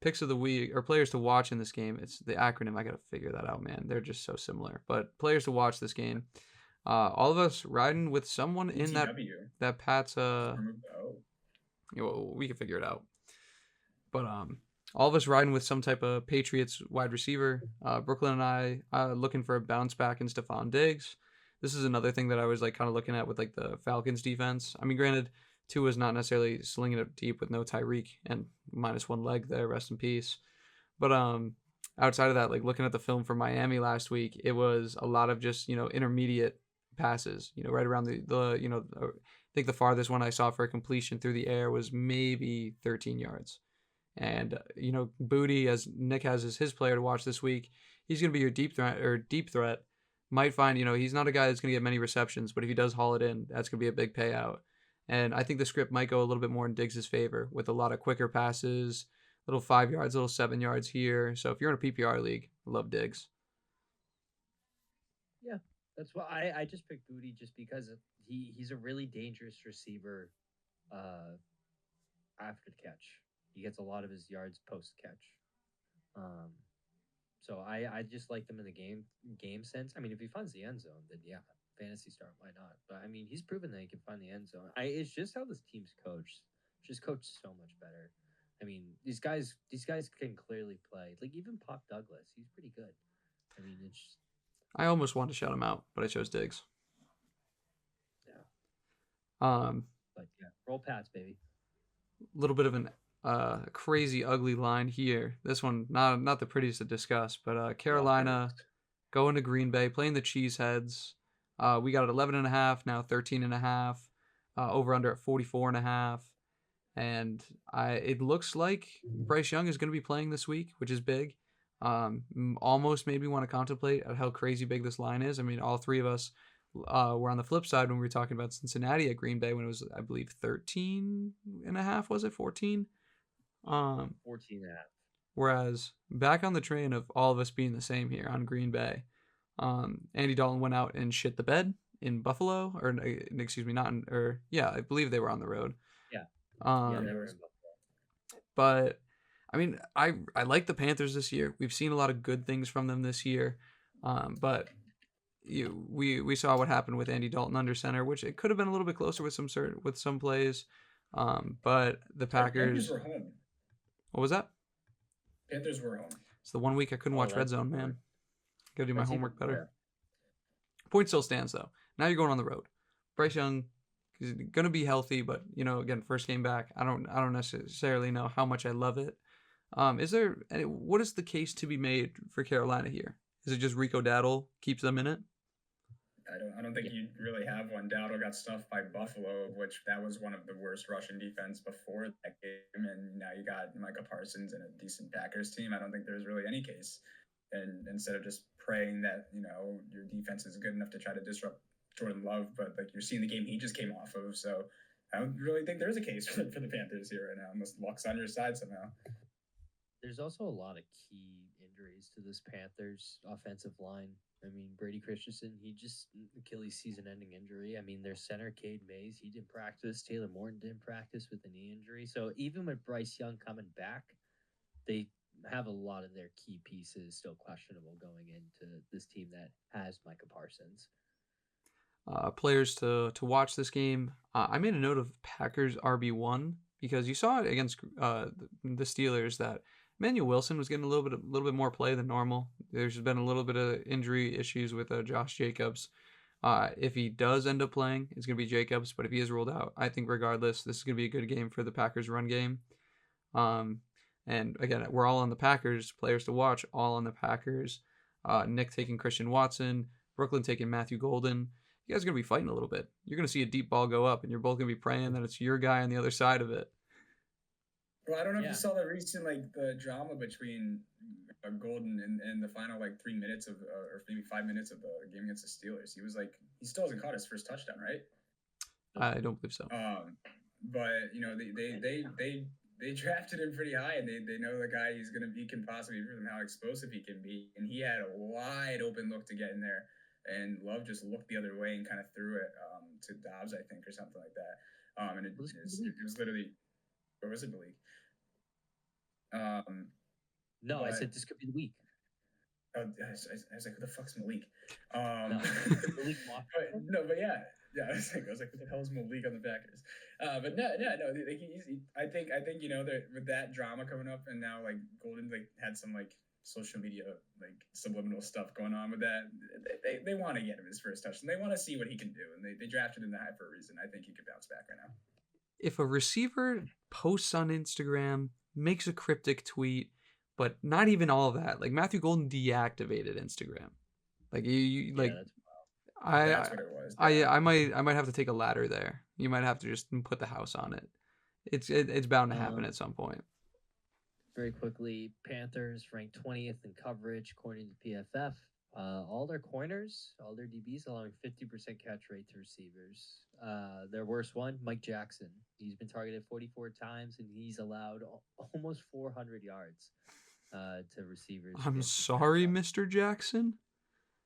Picks of the week or players to watch in this game. It's the acronym. I gotta figure that out, man. They're just so similar. But players to watch this game. All of us riding with someone in that Pat's. We can figure it out. But all of us riding with some type of Patriots wide receiver. Brooklyn and I looking for a bounce back in Stephon Diggs. This is another thing that I was like kind of looking at with like the Falcons defense. I mean, granted, Tua's not necessarily slinging it deep with no Tyreek and -1 leg there, rest in peace. But outside of that, like looking at the film for Miami last week, it was a lot of just intermediate passes. Right around the I think the farthest one I saw for a completion through the air was maybe 13 yards. And Booty, as Nick has as his player to watch this week, he's gonna be your deep threat. Might find he's not a guy that's gonna get many receptions, but if he does haul it in, that's gonna be a big payout. And I think the script might go a little bit more in Diggs' favor with a lot of quicker passes, little 5 yards, little 7 yards here. So if you're in a PPR league, I love Diggs. Yeah, that's why I just picked Booty just because he's a really dangerous receiver after the catch. He gets a lot of his yards post catch. So I just like them in the game sense. I mean, if he finds the end zone, then yeah, fantasy start, why not? But I mean, he's proven that he can find the end zone. It's just how this team's coached. Just coached so much better. I mean, these guys can clearly play. Like even Pop Douglas, he's pretty good. I mean, it's just... I almost wanted to shout him out, but I chose Diggs. Yeah. But yeah, roll Pats, baby. A little bit of an crazy ugly line here. This one not the prettiest to discuss, but Carolina going to Green Bay, playing the Cheeseheads. We got at 11.5, now 13.5. Over under at 44.5. And it looks like Bryce Young is going to be playing this week, which is big. Almost made me want to contemplate at how crazy big this line is. I mean, all three of us were on the flip side when we were talking about Cincinnati at Green Bay when it was, I believe, 13.5. Was it 14? 14.5. Whereas back on the train of all of us being the same here on Green Bay, Andy Dalton went out and shit the bed in Buffalo, or excuse me, I believe they were on the road. Yeah. They were in Buffalo. But I mean, I like the Panthers this year. We've seen a lot of good things from them this year, but we saw what happened with Andy Dalton under center, which it could have been a little bit closer with some plays. But the Packers were home. What was that? Panthers were home. It's the one week I couldn't watch Red Zone, man. Gotta do my homework better. Point still stands though. Now you're going on the road. Bryce Young He's gonna be healthy, but again, first game back. I don't necessarily know how much I love it. What is the case to be made for Carolina here? Is it just Rico Dowdle keeps them in it? I don't think you really have one. Dowdle got stuffed by Buffalo, which that was one of the worst rushing defense before that game, and now you got Micah Parsons and a decent Packers team. I don't think there's really any case. And instead of just praying that your defense is good enough to try to disrupt Jordan Love, but like you're seeing the game he just came off of, so I don't really think there's a case for the Panthers here right now, unless luck's on your side somehow. There's also a lot of key injuries to this Panthers offensive line. I mean, Brady Christensen, he just Achilles season-ending injury. I mean, their center, Cade Mays, he didn't practice. Taylor Morton didn't practice with a knee injury. So even with Bryce Young coming back, they have a lot of their key pieces still questionable going into this team that has Micah Parsons. Players to watch this game. I made a note of Packers RB1 because you saw it against the Steelers that Emmanuel Wilson was getting a little bit more play than normal. There's been a little bit of injury issues with Josh Jacobs. If he does end up playing, it's going to be Jacobs. But if he is ruled out, I think regardless, this is going to be a good game for the Packers run game. And again, we're all on the Packers. Players to watch, all on the Packers. Nick taking Christian Watson. Brooklyn taking Matthew Golden. You guys are going to be fighting a little bit. You're going to see a deep ball go up, and you're both going to be praying that it's your guy on the other side of it. Well, I don't know if you saw the recent the drama between Golden in the final 3 minutes of or maybe 5 minutes of the game against the Steelers. He was he still hasn't caught his first touchdown, right? I don't believe so. But they drafted him pretty high, and they know the guy he can possibly be from how explosive he can be, and he had a wide open look to get in there, and Love just looked the other way and kind of threw it to Dobbs, I think, or something like that. And it was literally, or was it Malik? No, I said this could be the week. I was like, who the fuck's Malik? Malik but yeah, I was like, who the hell is Malik on the Packers? But no. I think with that drama coming up, and now Golden had some social media subliminal stuff going on with that. They want to get him his first touch, and they want to see what he can do, and they drafted him that high for a reason. I think he could bounce back right now. If a receiver posts on Instagram, makes a cryptic tweet, but not even all of that. Matthew Golden deactivated Instagram. That's what it was. I might have to take a ladder there. You might have to just put the house on it. It's bound to happen at some point. Very quickly, Panthers ranked 20th in coverage according to PFF. All their corners, all their DBs allowing 50% catch rate to receivers. Their worst one, Mike Jackson. He's been targeted 44 times, and he's allowed almost 400 yards to receivers. I'm sorry, Mr. Jackson.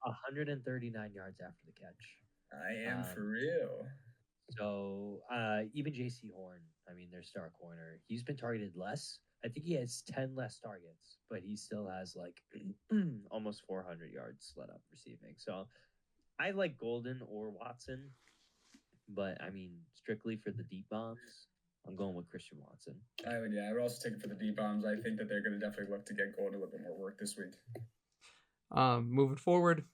139 yards after the catch. I am for real. So even J.C. Horn, their star corner, he's been targeted less. I think he has 10 less targets, but he still has almost 400 yards let up receiving. So I like Golden or Watson, but strictly for the deep bombs, I'm going with Christian Watson. I would also take it for the deep bombs. I think that they're going to definitely look to get Golden a little bit more work this week. Moving forward,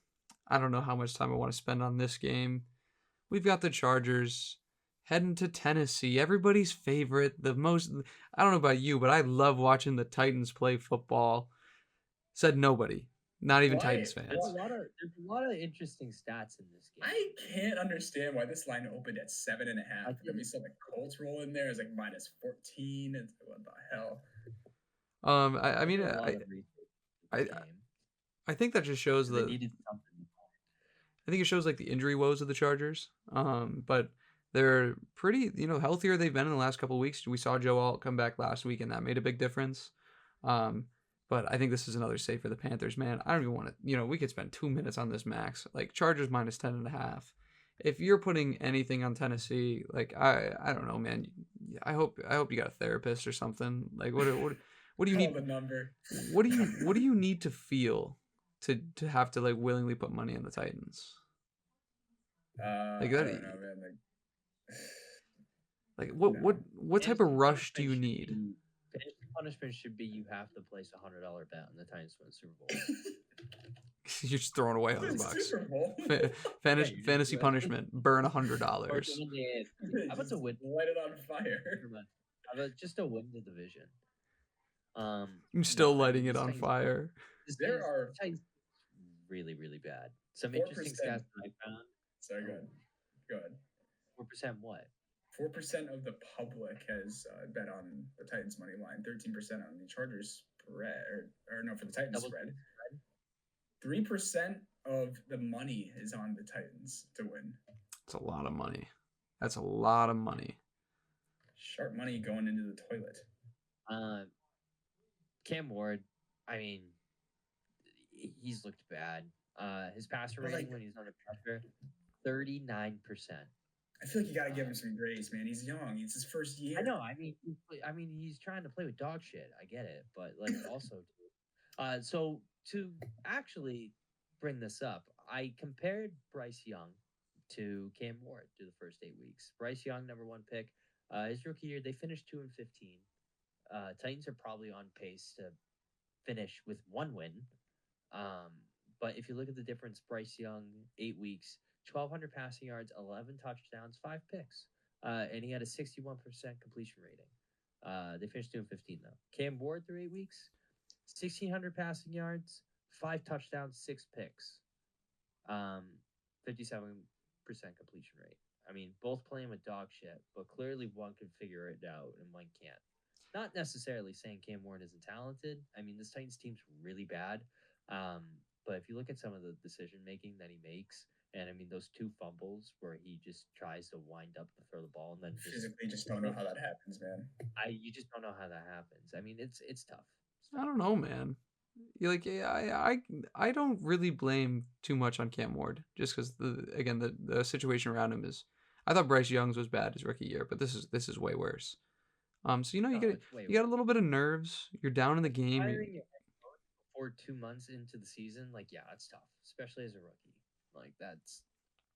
I don't know how much time I want to spend on this game. We've got the Chargers heading to Tennessee, everybody's favorite. I don't know about you, but I love watching the Titans play football. Said nobody, not even Titans fans. There's a lot of interesting stats in this game. I can't understand why this line opened at 7.5. Then we saw the Colts roll in there. It's minus 14. It's what the hell? I think that just shows they needed something. I think it shows the injury woes of the Chargers. But they're pretty, healthier they've been in the last couple of weeks. We saw Joe Alt come back last week, and that made a big difference. But I think this is another save for the Panthers, man. I don't even want to, we could spend 2 minutes on this max. Chargers minus 10.5. If you're putting anything on Tennessee, I don't know, man. I hope you got a therapist or something. What do you need? The number. What do you need to feel to have to willingly put money on the Titans? I don't know, man. What type of rush do you need? Punishment should be you have to place $100 bet on the Titans win the Super Bowl. You're just throwing away The $100. Super Bowl. Fantasy right. punishment. Burn Or to $100. win the AFC. How about Just to win? light it on fire. Never mind. How about just to win the division? I'm No, still I lighting mean it on fire. There are this Titans really, really bad. Some 4%. interesting stats that I found. Sorry, go ahead. Go ahead. 4% what? 4% of the public has bet on the Titans money line. 13% on the Chargers spread, or no, for the Titans Double spread. digit 3% of the money is on the Titans to win. That's a lot of money. That's a lot of money. Sharp money going into the toilet. Cam Ward, I mean, he's looked bad. His passer But, rating like- when he's under pressure, 39%. I feel like you gotta give him some grace, man. He's young. It's his first year. I know. I mean, he's trying to play with dog shit. I get it, but like also, so to actually bring this up, I compared Bryce Young to Cam Ward through the first 8 weeks. Bryce Young, number 1 pick. His rookie year, they finished 2-15. Titans are probably on pace to finish with 1 win. But if you look at the difference, Bryce Young, 8 weeks, 1,200 passing yards, 11 touchdowns, 5 picks. And he had a 61% completion rating. They finished 2-15 though. Cam Ward through 8 weeks, 1,600 passing yards, 5 touchdowns, 6 picks. 57% completion rate. I mean, both playing with dog shit, but clearly one can figure it out and one can't. Not necessarily saying Cam Ward isn't talented. I mean, this Titans team's really bad. But if you look at some of the decision making that he makes, and I mean those 2 fumbles where he just tries to wind up to throw the ball and then Physically, just don't know how that happens, man. you just don't know how that happens. I mean, it's tough. I don't know, man. I don't really blame too much on Cam Ward just because the situation around him is. I thought Bryce Young's was bad his rookie year, but this is way worse. So you got a little bit of nerves. You're down in the game. Hiring your head coach before 2 months into the season, like it's tough, especially as a rookie. Like that's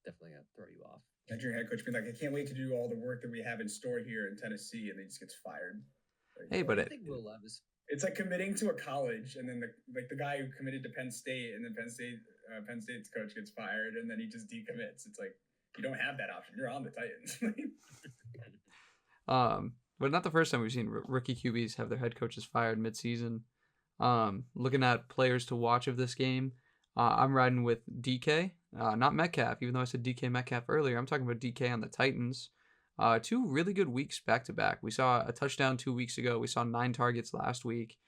definitely gonna throw you off. Imagine your head coach being like, "I can't wait to do all the work that we have in store here in Tennessee," and then he just gets fired. Like, Hey, but I think Will Levis. it's like committing to a college, and then the guy who committed to Penn State, and then Penn State's coach gets fired, and then he just decommits. It's like you don't have that option. You're on the Titans. But not the first time we've seen rookie QBs have their head coaches fired midseason. Looking at players to watch of this game, I'm riding with DK, not Metcalf, even though I said DK Metcalf earlier. I'm talking about DK on the Titans. 2 really good weeks back to back. We saw a touchdown 2 weeks ago. We saw 9 targets last week.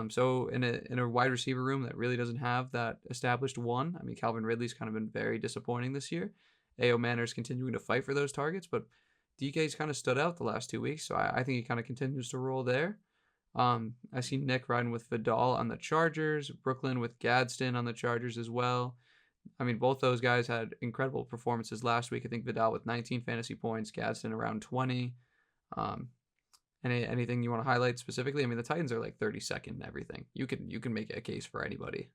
So in a wide receiver room that really doesn't have that established one. I mean, Calvin Ridley's kind of been very disappointing this year. A.O. Manor's continuing to fight for those targets, but DK's kind of stood out the last 2 weeks, so I think he kind of continues to roll there. I see Nick riding with Vidal on the Chargers, Brooklyn with Gadsden on the Chargers as well. I mean, both those guys had incredible performances last week. I think Vidal with 19 fantasy points, Gadsden around 20. Anything you want to highlight specifically? I mean, the Titans are like 32nd in everything. You can make a case for anybody.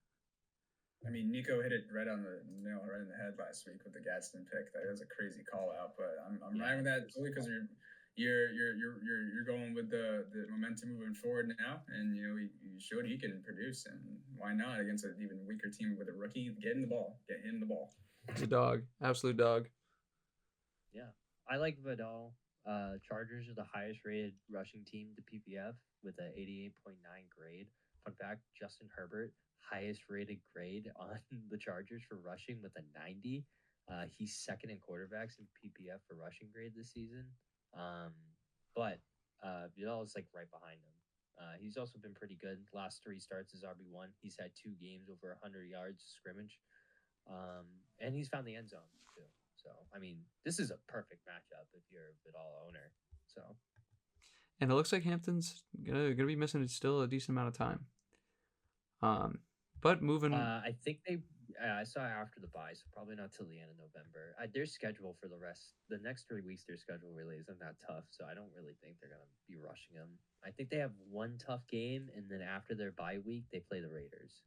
I mean, Nico hit it right on the nail, right in the head last week with the Gadsden pick. That was a crazy call out, but I'm riding with that solely because you're going with the momentum moving forward now, and he showed he can produce, and why not against an even weaker team with a rookie? Get him the ball. It's a dog, absolute dog. Yeah, I like Vidal. Chargers are the highest rated rushing team to PPF with an 88.9 grade. Fun fact: Justin Herbert, highest rated grade on the Chargers for rushing with a 90. He's second in quarterbacks in PPF for rushing grade this season. But Vidal is like right behind him. He's also been pretty good. Last 3 starts as RB1. He's had 2 games over 100 yards scrimmage. And he's found the end zone too. So, I mean, this is a perfect matchup if you're a Vidal owner. So, and it looks like Hampton's gonna be missing still a decent amount of time. But moving. I think I saw after the bye, so probably not till the end of November. Their schedule for the next 3 weeks, their schedule really isn't that tough, so I don't really think they're gonna be rushing them. I think they have one tough game, and then after their bye week, they play the Raiders.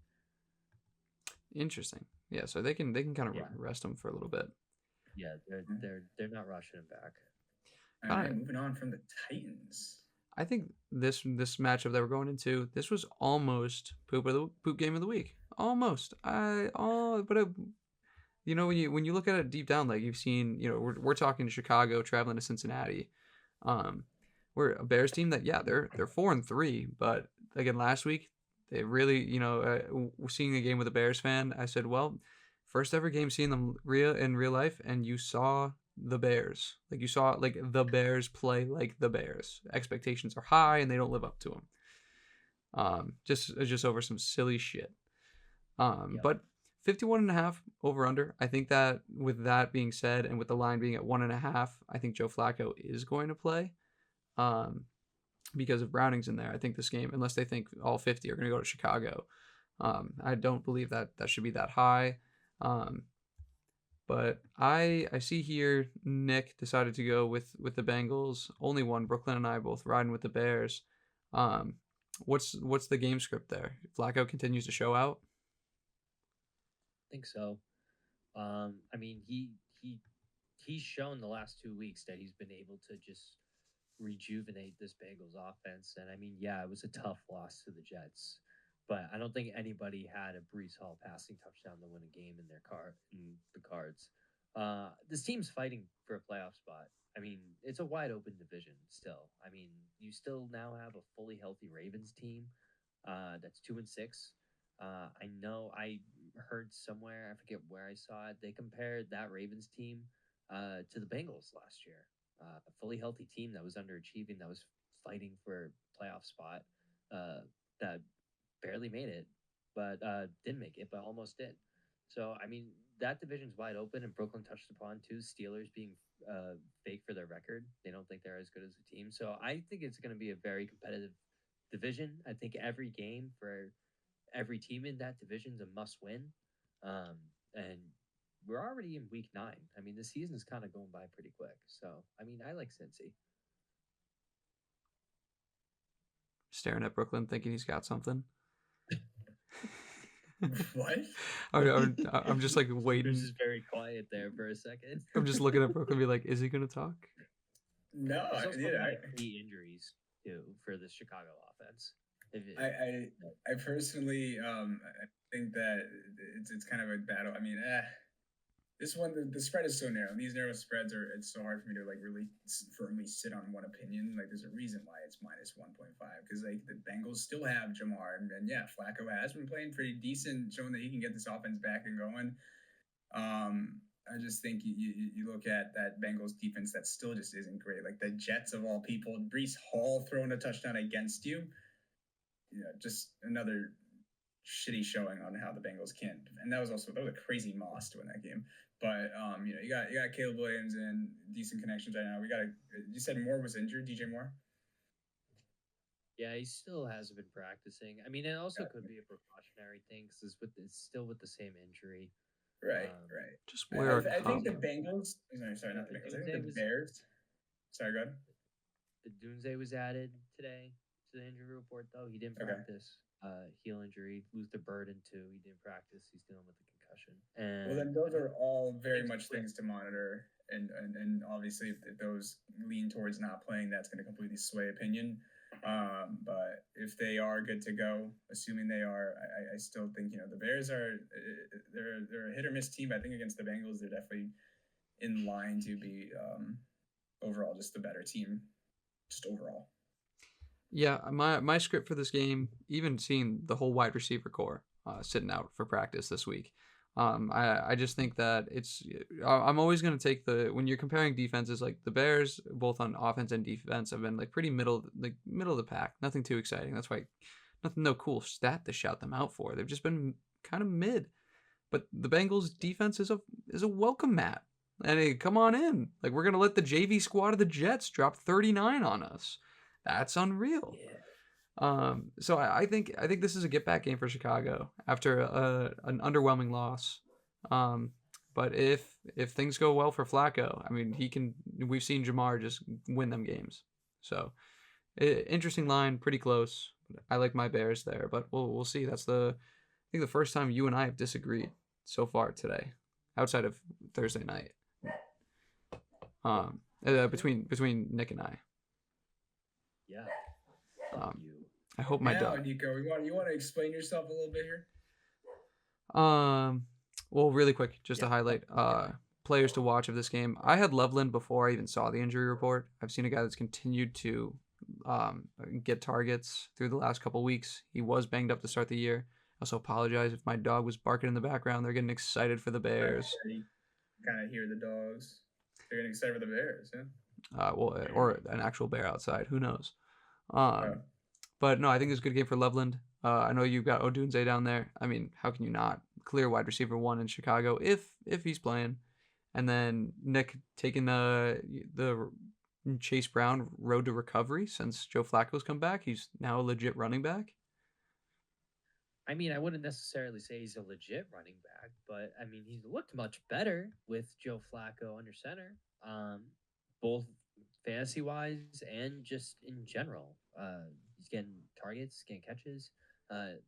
Interesting. Yeah, so they can kind of rest them for a little bit. Yeah, they're not rushing him back. All right, moving on from the Titans. I think this matchup that we're going into, this was almost poop game of the week. Almost. You know, when you look at it deep down, like you've seen, you know, we're talking to Chicago, traveling to Cincinnati. Um, we're a Bears team that, yeah, they're 4-3, but again, last week they really, you know, seeing a game with a Bears fan, I said, well, first ever game seeing them in real life, and you saw the Bears, like you saw like the Bears play like the Bears. Expectations are high, and they don't live up to them. Just over some silly shit. Yep. But 51.5 over under. I think that with that being said, and with the line being at 1.5, I think Joe Flacco is going to play. Because of Browning's in there. I think this game, unless they think all 50 are going to go to Chicago, I don't believe that should be that high. But I see here Nick decided to go with the Bengals. Only one. Brooklyn and I both riding with the Bears. What's the game script there? Flacco continues to show out. I think so. I mean, he's shown the last 2 weeks that he's been able to just rejuvenate this Bengals offense. And I mean, yeah, it was a tough loss to the Jets, but I don't think anybody had a Brees Hall passing touchdown to win a game in the cards. This team's fighting for a playoff spot. I mean, it's a wide open division still. I mean, you still now have a fully healthy Ravens team that's 2-6. I know I heard somewhere, I forget where I saw it, they compared that Ravens team to the Bengals last year. A fully healthy team that was underachieving, that was fighting for a playoff spot, that barely made it, but didn't make it, but almost did. So, I mean, that division's wide open, and Brooklyn touched upon too. Steelers being fake for their record. They don't think they're as good as a team. So, I think it's going to be a very competitive division. I think every game for every team in that division's a must win. And we're already in week 9. I mean, the season's kind of going by pretty quick. So, I mean, I like Cincy. Staring at Brooklyn, thinking he's got something. What? I'm just like waiting. Bruce is very quiet there for a second. I'm just looking at Brooklyn, and be like, is he gonna talk? No, There's also yeah, a lot of key injuries too for the Chicago offense. I personally I think that it's kind of a battle. I mean, this one the spread is so narrow. These narrow spreads it's so hard for me to like really firmly sit on one opinion. Like there's a reason why it's minus 1.5 because like the Bengals still have Jamar and yeah, Flacco has been playing pretty decent, showing that he can get this offense back and going. I just think you look at that Bengals defense that still just isn't great. Like the Jets of all people, Brees Hall throwing a touchdown against you. You know, just another shitty showing on how the Bengals can't. And that was a crazy loss to win that game. But you know, you got Caleb Williams and decent connections right now. You said Moore was injured, DJ Moore. Yeah, he still hasn't been practicing. I mean, it also could be a precautionary thing because it's still with the same injury. Right. Just wear I think the Bengals. Sorry, not the Bengals. I think the Bears. Sorry, go ahead. The Doomsday was added today to the injury report, though. He didn't practice. Heel injury. Luther Burden too. He didn't practice. He's dealing with a concussion. And well, then those are all very much things to monitor, and obviously if those lean towards not playing, that's going to completely sway opinion. But if they are good to go, assuming they are, I still think the Bears are they're a hit or miss team. I think against the Bengals, they're definitely in line to be overall just the better team, just overall. Yeah, my script for this game, even seeing the whole wide receiver core sitting out for practice this week, I just think that I'm always going to take when you're comparing defenses, like the Bears, both on offense and defense, have been like pretty middle of the pack. Nothing too exciting. That's why no cool stat to shout them out for. They've just been kind of mid. But the Bengals defense is a welcome mat. And hey, come on in. Like we're going to let the JV squad of the Jets drop 39 on us. That's unreal. Yeah. So I think this is a get back game for Chicago after an underwhelming loss. But if things go well for Flacco, I mean we've seen Jamar just win them games. So interesting line, pretty close. I like my Bears there, but we'll see. That's I think the first time you and I have disagreed so far today, outside of Thursday night. Between Nick and I. Yeah. Um, you. I hope my Now, dog. Nico, you want to explain yourself a little bit here? Well, really quick, just to Yeah. highlight players to watch of this game. I had Loveland before I even saw the injury report. I've seen a guy that's continued to um, get targets through the last couple weeks. He was banged up to start the year. I also apologize if my dog was barking in the background. They're getting excited for the Bears. You kind of hear the dogs. They're getting excited for the Bears, yeah. Well, or an actual bear outside. Who knows? Yeah. But no, I think it's a good game for Loveland. I know you've got Odunze down there. I mean, how can you not? Clear wide receiver one in Chicago if he's playing, and then Nick taking the Chase Brown road to recovery since Joe Flacco's come back. He's now a legit running back. I mean, I wouldn't necessarily say he's a legit running back, but I mean, he's looked much better with Joe Flacco under center, both fantasy wise and just in general. He's getting targets, getting catches, uh,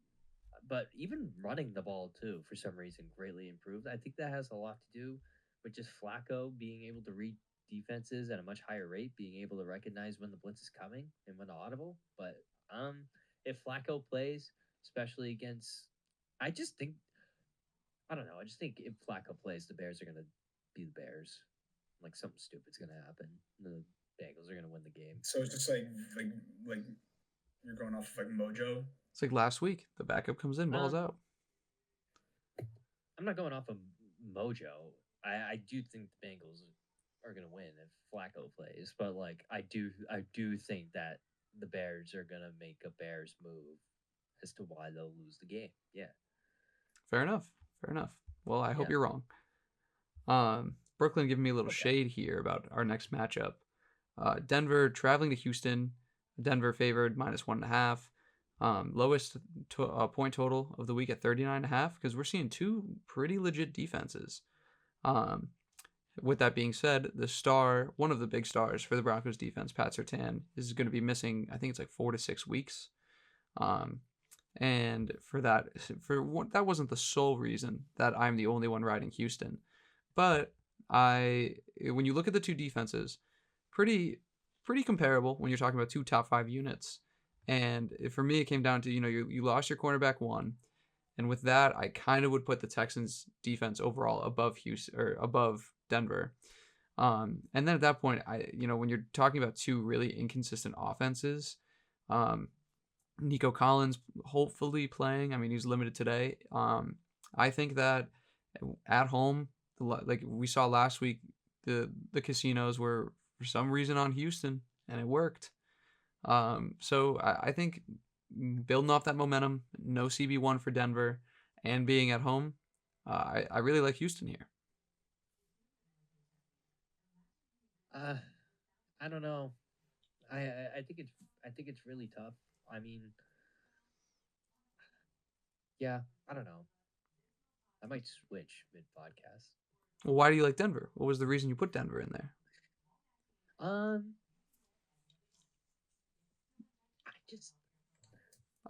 but even running the ball too, for some reason, greatly improved. I think that has a lot to do with just Flacco being able to read defenses at a much higher rate, being able to recognize when the blitz is coming and when to audible. But if Flacco plays, especially against, I just think I don't know. I just think if Flacco plays, the Bears are gonna be the Bears. Like something stupid's gonna happen. The Bengals are gonna win the game. So it's just like you're going off of like mojo. It's like last week. The backup comes in, balls out. I'm not going off of mojo. I do think the Bengals are gonna win if Flacco plays, but like I do think that the Bears are gonna make a Bears move as to why they'll lose the game. Yeah. Fair enough. Fair enough. Well, I hope Yeah. you're wrong. Brooklyn giving me a little shade here about our next matchup. Denver traveling to Houston. Denver favored -1.5. Lowest point total of the week at 39.5 because we're seeing two pretty legit defenses. With that being said, one of the big stars for the Broncos defense, Pat Surtain, is going to be missing. I think it's like 4 to 6 weeks. And that wasn't the sole reason that I'm the only one riding Houston, but when you look at the two defenses, pretty comparable when you're talking about two top 5 units. And for me, it came down to you lost your cornerback one, and with that, I kind of would put the Texans defense overall above Houston or above Denver. And then at that point, when you're talking about two really inconsistent offenses, Nico Collins hopefully playing. I mean, he's limited today. I think that at home, like we saw last week, the casinos were for some reason on Houston, and it worked. So I think building off that momentum, no CB1 for Denver, and being at home, I really like Houston here. I don't know. I think it's really tough. I mean, yeah, I don't know. I might switch mid podcast. Well, why do you like Denver? What was the reason you put Denver in there? I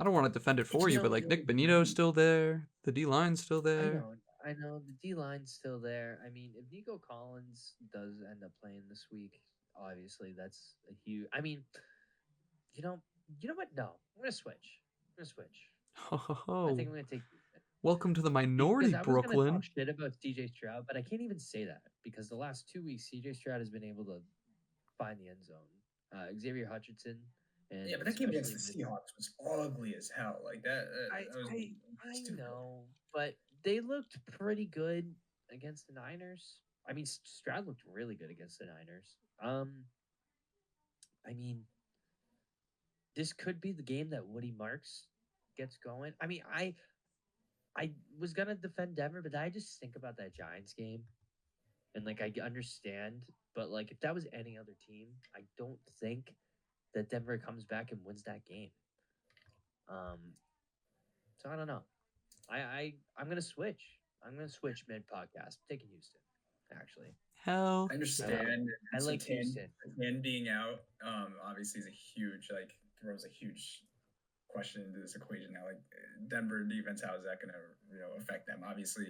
don't want to defend it for you, but like Nick Benito's still there, the D line's still there. I know the D line's still there. I mean, if Nico Collins does end up playing this week, obviously that's a huge. I mean, you know what? No, I'm gonna switch. I think I'm gonna take. Welcome to the minority, because I was Brooklyn. gonna talk shit about CJ Stroud, but I can't even say that because the last 2 weeks CJ Stroud has been able to find the end zone. Xavier Hutchinson. And yeah, but that game against the Seahawks was ugly as hell. Like that. I know, but they looked pretty good against the Niners. I mean, Stroud looked really good against the Niners. I mean, this could be the game that Woody Marks gets going. I mean, I was gonna defend Denver, but I just think about that Giants game, and like I understand, but like if that was any other team, I don't think that Denver comes back and wins that game. So I don't know. I'm gonna switch. I'm gonna switch mid podcast. I'm taking Houston, actually. Hell, I understand. I like Houston. And being out, obviously is a huge throws a huge question into this equation now. Like Denver defense, how is that gonna affect them? Obviously,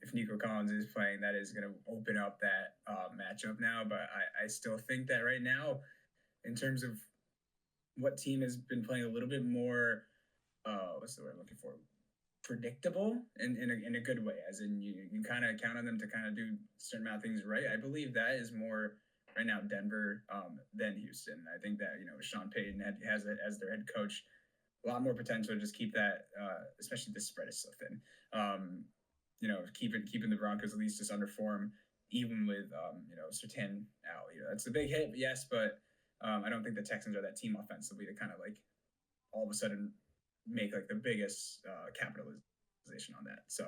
if Nico Collins is playing, that is gonna open up that matchup now. But I still think that right now, in terms of what team has been playing a little bit more what's the word I'm looking for? Predictable in a good way, as in you can kind of count on them to kind of do a certain amount of things right. I believe that is more right now Denver than Houston. I think that Sean Payton has it as their head coach, a lot more potential to just keep that, especially the spread is so thin. Keeping the Broncos at least just under form, even with Sertan out. That's a big hit, yes, but I don't think the Texans are that team offensively to kind of like all of a sudden make like the biggest capitalization on that. So,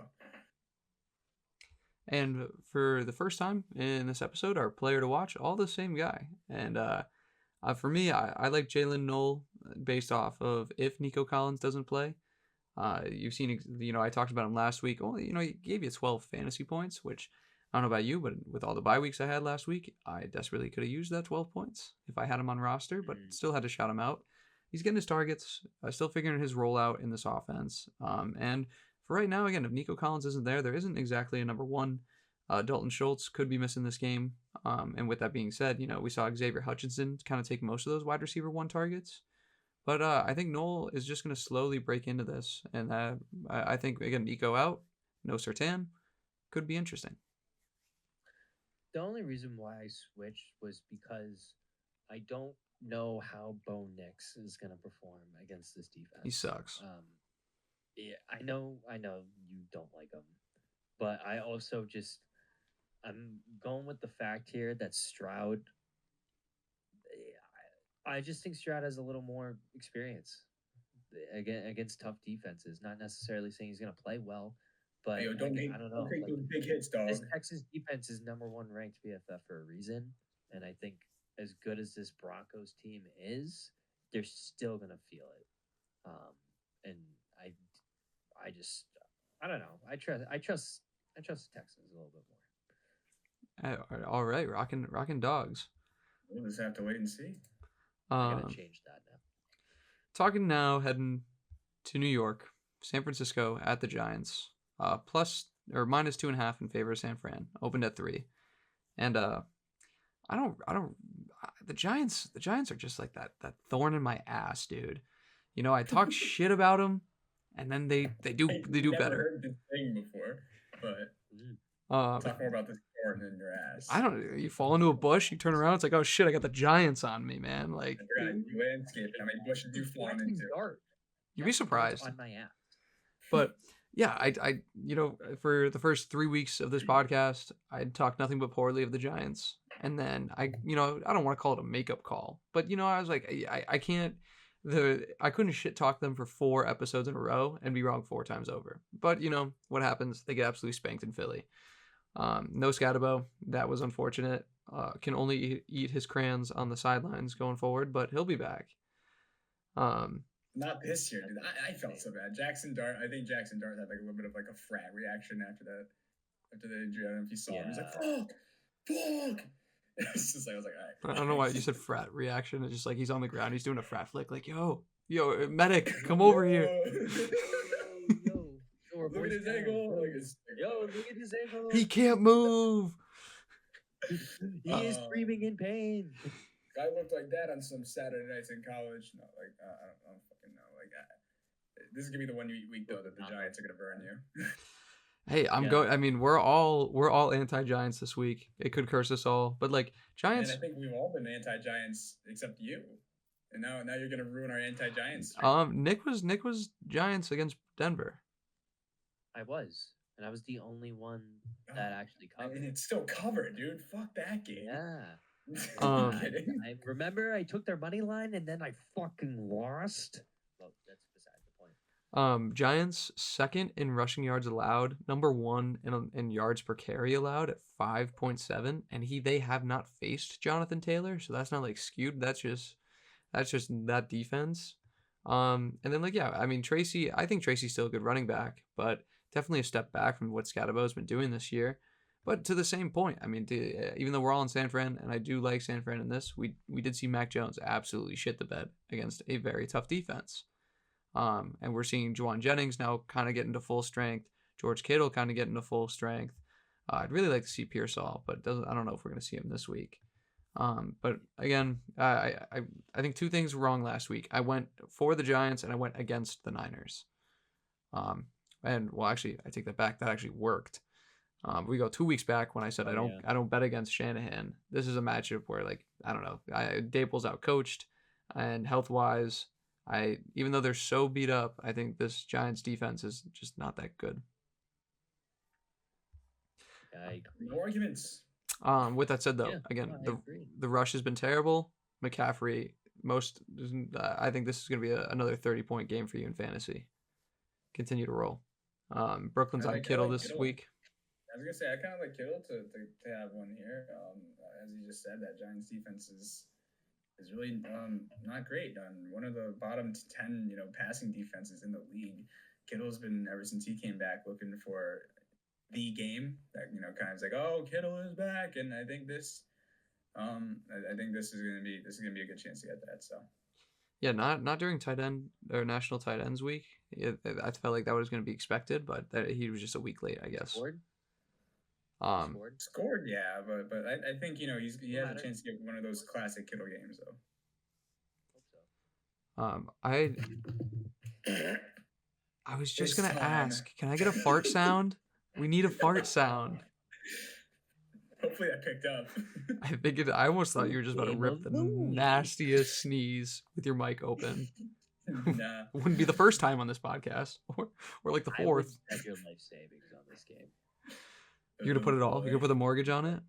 and for the first time in this episode, our player to watch, all the same guy. And for me, I like Jalen Knoll based off of if Nico Collins doesn't play. You've seen, I talked about him last week. Only, he gave you 12 fantasy points, which I don't know about you, but with all the bye weeks I had last week, I desperately could have used that 12 points if I had him on roster, but still had to shout him out. He's getting his targets, still figuring his role out in this offense. And for right now, again, if Nico Collins isn't there isn't exactly a number one. Dalton Schultz could be missing this game. And with that being said, we saw Xavier Hutchinson kind of take most of those wide receiver one targets. But I think Knoll is just going to slowly break into this. And I think, again, Nico out, no Sertan, could be interesting. The only reason why I switched was because I don't know how Bo Nix is going to perform against this defense. He sucks. Yeah, I know you don't like him, but I also I'm going with the fact here that Stroud. I just think Stroud has a little more experience against tough defenses. Not necessarily saying he's going to play well, but I don't know. Don't take those big hits, dog. This Texas defense is #1 ranked BFF for a reason, and I think as good as this Broncos team is, they're still going to feel it. And I don't know. I trust the Texans a little bit more. All right, rocking dogs. We'll just have to wait and see. I'm gonna change that now. Talking now, heading to New York, San Francisco at the Giants, plus or minus 2.5 in favor of San Fran. Opened at 3, and the Giants are just like that thorn in my ass, dude. I talk shit about them, and then they do better. Heard this thing before, but talk more about this thorn in your ass. I don't know. You fall into a bush, you turn around, it's like, oh shit, I got the Giants on me, man. Like, landscape. How many bushes do you fall into? You'd be surprised. On my ass. But yeah, I for the first 3 weeks of this podcast, I talked nothing but poorly of the Giants, and then I don't want to call it a makeup call, but I was like, I can't. I couldn't shit talk them for 4 episodes in a row and be wrong 4 times over. But what happens? They get absolutely spanked in Philly. No Scatabo. That was unfortunate. Can only eat his crayons on the sidelines going forward, but he'll be back. Not this year, dude. I felt so bad. I think Jackson Dart had like a little bit of like a frat reaction after the injury. I don't know if you saw him. He's like, fuck. It's just like, I was like, all right. I don't know why you said frat reaction. It's just like he's on the ground. He's doing a frat flick. Like, yo, medic, come over here. Look at his ankle. Look at his ankle. He can't move. He is screaming in pain. I looked like that on some Saturday nights in college. No, I don't fucking know. This is gonna be the one week though that the Giants are gonna burn you. Hey, going. I mean, we're all anti-Giants this week. It could curse us all, but like Giants. And I think we've all been anti-Giants except you. And now you're gonna ruin our anti-Giants. Nick was Giants against Denver. I was, and I was the only one that actually covered. And it's still covered, dude. Fuck that game. Yeah. I remember I took their money line and then I fucking lost. Well, that's beside the point. Giants second in rushing yards allowed, number 1 in yards per carry allowed at 5.7, and they have not faced Jonathan Taylor, so that's not like skewed. That's just that defense. And then Tracy. I think Tracy's still a good running back, but definitely a step back from what Scatabo's been doing this year. But to the same point, I mean, even though we're all in San Fran, and I do like San Fran in this, we did see Mac Jones absolutely shit the bed against a very tough defense. And we're seeing Juwan Jennings now kind of get into full strength. George Kittle kind of get into full strength. I'd really like to see Pearsall, but I don't know if we're going to see him this week. But again, I think two things were wrong last week. I went for the Giants and I went against the Niners. And well, actually, I take that back. That actually worked. We go 2 weeks back when I said I don't bet against Shanahan. This is a matchup where I don't know. Dable's out coached, and health wise, even though they're so beat up, I think this Giants defense is just not that good. No arguments. With that said, though, again, the rush has been terrible. McCaffrey, I think this is going to be another 30-point game for you in fantasy. Continue to roll. Brooklyn's on Kittle this week. I was gonna say I kind of like Kittle to have one here. As you just said, that Giants defense is really not great. One of the bottom 10 passing defenses in the league. Kittle's been, ever since he came back, looking for the game that kind of is like, oh, Kittle is back, and I think this is gonna be a good chance to get that. So. Yeah, not during tight end or National Tight Ends Week. I felt like that was going to be expected, but he was just a week late, I guess. Scored, yeah, but I think he has a chance to get one of those classic Kittle games though. I was just gonna ask, can I get a fart sound? We need a fart sound. Hopefully that picked up. I almost thought you were just about to rip the nastiest sneeze with your mic open. Nah. Wouldn't be the first time on this podcast, or like the fourth. I would bet your life savings on this game. You're gonna put it all? You're gonna put the mortgage on it?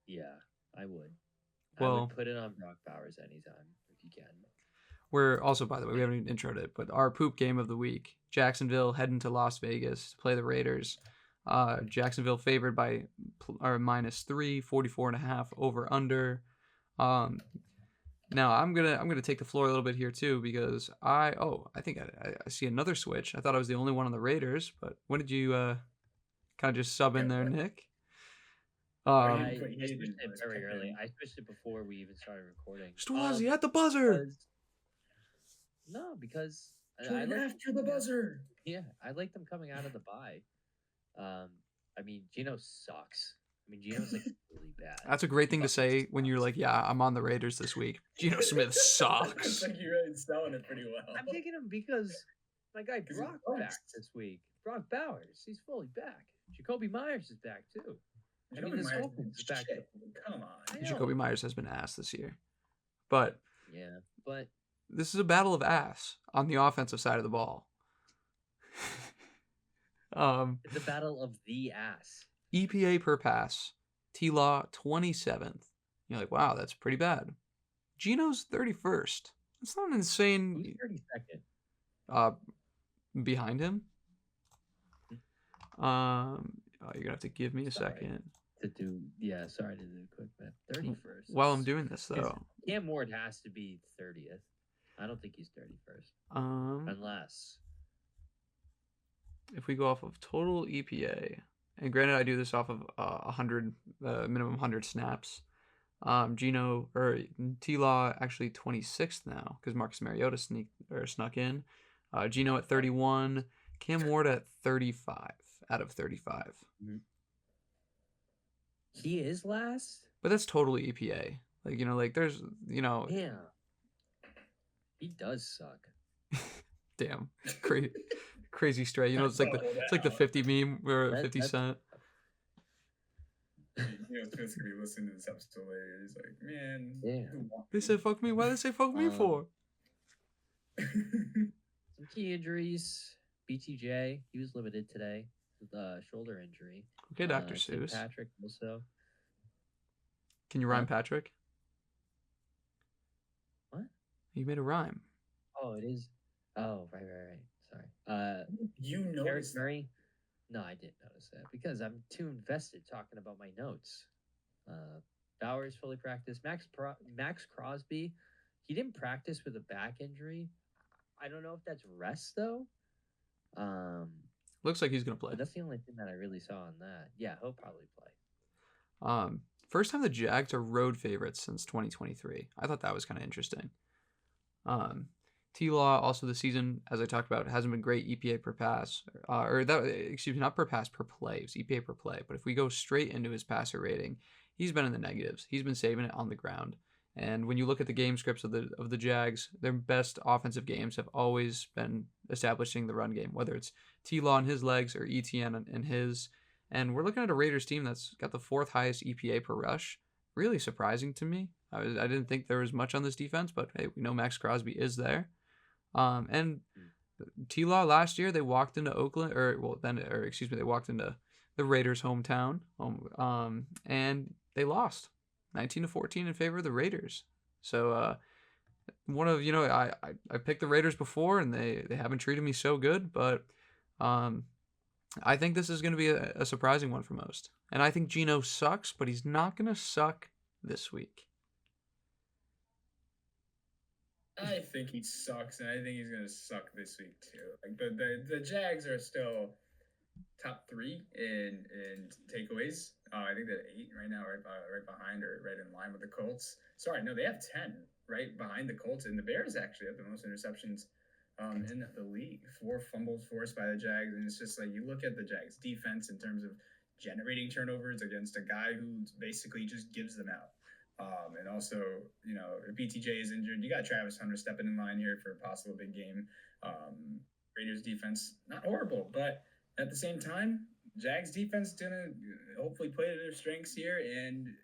Yeah, I would. Well, I would put it on Brock Bowers anytime if you can. We're also, by the way, we haven't even introed it, but our poop game of the week: Jacksonville heading to Las Vegas to play the Raiders. Jacksonville favored by -3, 44.5 over under. Now I'm gonna take the floor a little bit here too, because I think I see another switch. I thought I was the only one on the Raiders, but when did you kind of just sub in there, Nick? I switched it very early. I switched it before we even started recording. Stwazi at the buzzer. Because I like after the buzzer. Yeah, I like them coming out of the bye. I mean, Geno sucks. I mean, Geno's like really bad. That's a great thing to say when you're like, yeah, I'm on the Raiders this week. Geno Smith sucks. It's like you're really selling it pretty well. I'm taking him because my guy Brock back this week. Brock Bowers, he's fully back. Jacoby Myers is back too. Jacoby Myers is back. Come on. Jacoby Myers has been ass this year, but this is a battle of ass on the offensive side of the ball. It's a battle of the ass. EPA per pass, T-Law 27th. You're like, wow, that's pretty bad. Geno's 31st. That's not insane. Who's 32nd? Behind him. You're gonna have to give me a second. Sorry to do a quick math. 31st. While I'm doing this though, Cam Ward has to be 30th. I don't think he's 31st. Unless if we go off of total EPA, and granted I do this off of 100 minimum 100 snaps. Geno or T-Law actually 26th now because Marcus Mariota snuck in. Geno at 31, Cam Ward at 35 out of 35. Mm-hmm. He is last, but that's total EPA. There's Yeah. He does suck. Damn, crazy stray. It's like the 50 meme or 50 Cent. Smith's gonna be listening to this episode later. He's like, man, they said fuck me. Why did they say fuck me for? Some key injuries. BTJ, he was limited today with a shoulder injury. Okay, Dr. Seuss. Patrick also. Can you rhyme Patrick? What? You made a rhyme. Oh, it is. Oh, right. Sorry. You know Eric Murray? No, I didn't notice that because I'm too invested talking about my notes. Bowers fully practiced. Max Crosby, he didn't practice with a back injury. I don't know if that's rest though. Looks like he's gonna play. But that's the only thing that I really saw on that. Yeah, he'll probably play. First time the Jags are road favorites since 2023. I thought that was kind of interesting. T-Law also this season, as I talked about, hasn't been great EPA per pass, not per pass, per play. It was EPA per play. But if we go straight into his passer rating, he's been in the negatives. He's been saving it on the ground. And when you look at the game scripts of the Jags, their best offensive games have always been establishing the run game, whether it's T-Law in his legs or ETN in his. And we're looking at a Raiders team that's got the 4th highest EPA per rush. Really surprising to me. I didn't think there was much on this defense, but hey, we know Max Crosby is there. And T-Law last year, they walked into Oakland, they walked into the Raiders' hometown, and they lost 19-14 in favor of the Raiders. So one of I picked the Raiders before, and they haven't treated me so good, but I think this is going to be a surprising one for most. And I think Geno sucks, but he's not going to suck this week. I think he sucks, and I think he's gonna suck this week too. Like the Jags are still top 3 in takeaways. I think they're 8 right now, right behind or right in line with the Colts. Sorry, no, they have 10 right behind the Colts, and the Bears actually have the most interceptions in the league. 4 fumbles forced by the Jags, and it's just like you look at the Jags defense in terms of generating turnovers against a guy who basically just gives them out. And also, if BTJ is injured, you got Travis Hunter stepping in line here for a possible big game. Raiders defense, not horrible, but at the same time, Jags defense gonna hopefully play to their strengths here and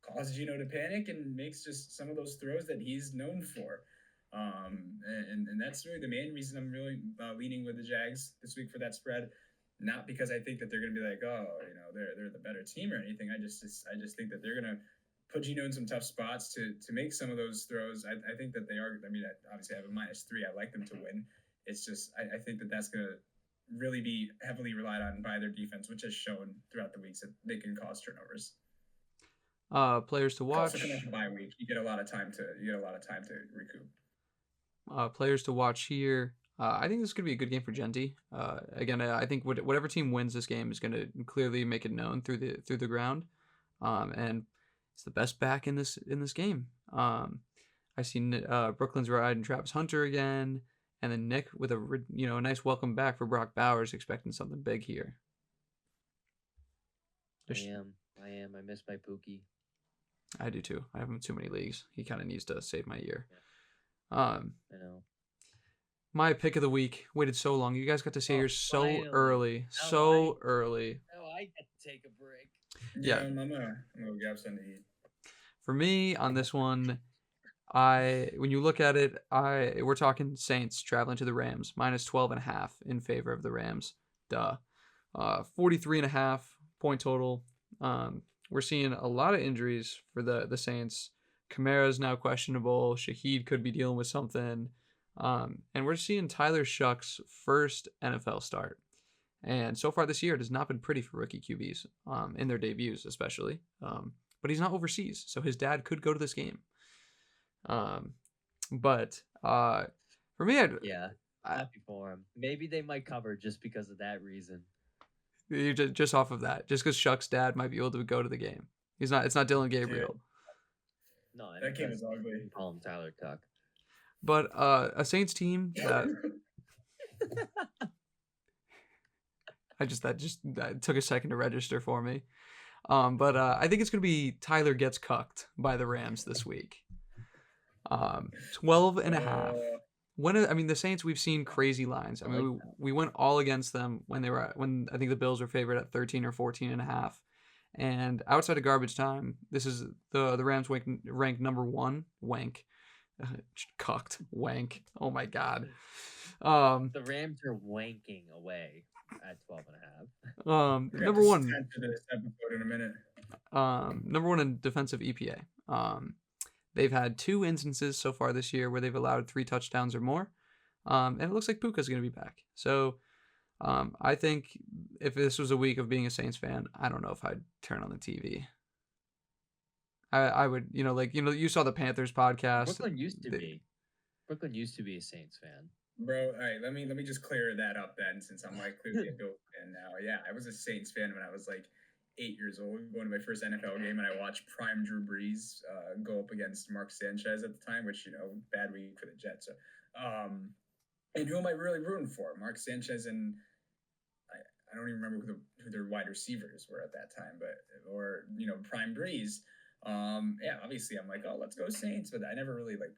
cause Geno to panic and makes just some of those throws that he's known for. And that's really the main reason I'm really leaning with the Jags this week for that spread. Not because I think that they're gonna be like, they're the better team or anything. I just think that they're gonna put Geno in some tough spots to make some of those throws. I think that they are. I mean, obviously I have a -3. I like them to win. It's just I think that that's going to really be heavily relied on by their defense, which has shown throughout the weeks that they can cause turnovers. Players to watch. Also, coming off a bye week, you get a lot of time to recoup. Players to watch here. I think this is going to be a good game for Genty. Again, I think whatever team wins this game is going to clearly make it known through the ground. And it's the best back in this game. I see Brooklyn's riding Travis Hunter again, and then Nick with a nice welcome back for Brock Bowers, expecting something big here. I am. I miss my Pookie. I do too. I have him in too many leagues. He kind of needs to save my year. Yeah. I know. My pick of the week. Waited so long. You guys got to say yours so finally. early. Early. Oh, I get to take a break. Yeah, I'm gonna grab something to eat. For me, on this one, when you look at it, we're talking Saints traveling to the Rams, -12.5 in favor of the Rams. 43.5 point total. We're seeing a lot of injuries for the Saints. Kamara's now questionable. Shaheed could be dealing with something. And we're seeing Tyler Shuck's first NFL start. And so far this year, it has not been pretty for rookie QBs, in their debuts especially. But he's not overseas, so his dad could go to this game. But for me, happy for him. Maybe they might cover just because of that reason. You just off of that, just because Shuck's dad might be able to go to the game. It's not Dylan Gabriel. No, that game is ugly. Call him Tyler Cuck. But a Saints team that that took a second to register for me. But I think it's going to be Tyler gets cucked by the Rams this week. 12.5. The Saints, we've seen crazy lines. I mean, we went all against them when I think the Bills were favored at 13 or 14.5. And outside of garbage time, this is the Rams ranked number 1. Wank. Cucked. Wank. Oh my God. The Rams are wanking away at 12.5. Number 1. This episode in a minute. Number 1 in defensive EPA. They've had 2 instances so far this year where they've allowed 3 touchdowns or more. And it looks like Puka's going to be back. So I think if this was a week of being a Saints fan, I don't know if I'd turn on the TV. I would, you saw the Panthers podcast. Brooklyn used to be a Saints fan. Bro, all right, let me just clear that up then, since I'm clearly a Bills fan now. Yeah, I was a Saints fan when I was 8 years old, going to my first NFL game, and I watched prime Drew Brees go up against Mark Sanchez at the time, which, bad week for the Jets. So, and who am I really rooting for? Mark Sanchez and I don't even remember who their wide receivers were at that time, but or Prime Breeze. Yeah, obviously I'm like, oh, let's go Saints, but I never really like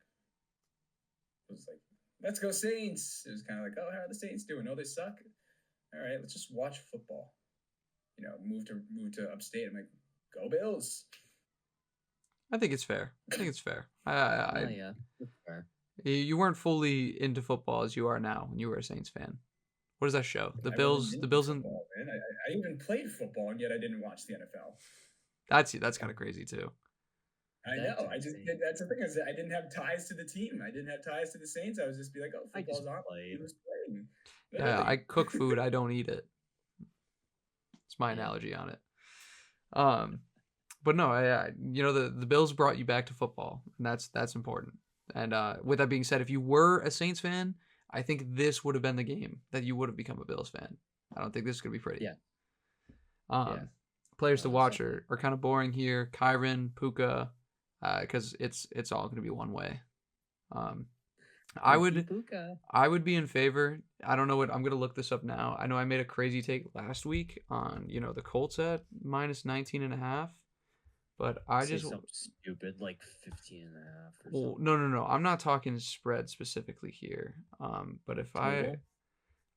was like, let's go Saints. It was kind of like, oh, how are the Saints doing? Oh, they suck. All right, let's just watch football. Move to upstate. I'm like, go Bills. I think it's fair. I think it's fair. Yeah, that's fair. You weren't fully into football as you are now when you were a Saints fan. What does that show? The I Bills. wasn't The into Bills and football, man. I even played football, and yet I didn't watch the NFL. that's kind of crazy too. I That's know. I just insane. that's the thing is I didn't have ties to the team. I didn't have ties to the Saints. I was just be like, oh, I just football's on. played. He was playing. Yeah, Literally. I cook food. I don't eat it. It's my Yeah. analogy on it. But no, the Bills brought you back to football, and that's important. And with that being said, if you were a Saints fan, I think this would have been the game that you would have become a Bills fan. I don't think this is gonna be pretty. Yeah. Yeah. Players to No, watch definitely. are kind of boring here. Kyron, Puka, because it's all gonna be one way. I would be in favor. I don't know what I'm gonna look this up now. I know I made a crazy take last week on the Colts at minus 19.5, but I Say just something stupid like 15 and a half or well, something. no. I'm not talking spread specifically here. But if Total?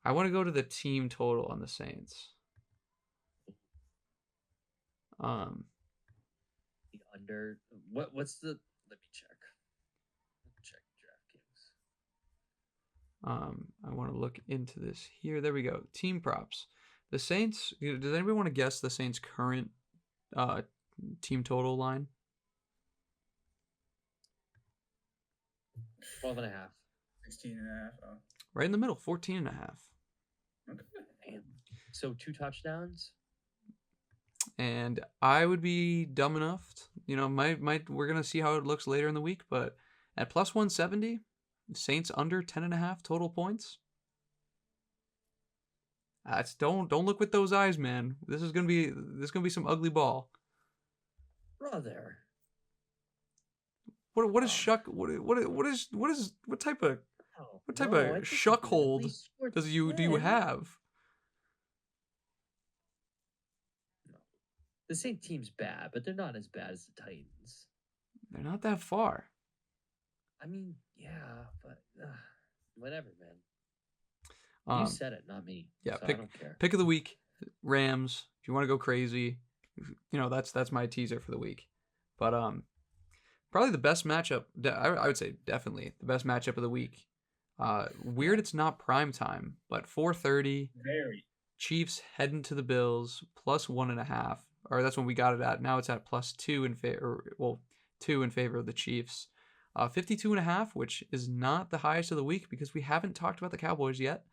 I want to go to the team total on the Saints. The under. What's the? Let me check. Check DraftKings. I want to look into this here. There we go. Team props. The Saints. Does anybody want to guess the Saints' current team total line? 12 and a half. 16 and a half. Oh. Right in the middle, 14.5. Okay. Damn. So 2 touchdowns. And I would be dumb enough, we're gonna see how it looks later in the week, but at plus 170, Saints under 10.5 total points. That's don't look with those eyes, man. This is gonna be some ugly ball. Brother. What is shuck? What type of shuck hold do you have? The same team's bad, but they're not as bad as the Titans. They're not that far. I mean, yeah, but whatever, man. You said it, not me. Yeah, so I don't care. Pick of the week, Rams. If you want to go crazy, that's my teaser for the week. But probably the best matchup. I would say definitely the best matchup of the week. Weird, it's not prime time, but 4:30. Very. Chiefs heading to the Bills plus 1.5. Or that's when we got it at. Now it's at plus 2 in favor. Well, 2 in favor of the Chiefs. 52.5, which is not the highest of the week because we haven't talked about the Cowboys yet.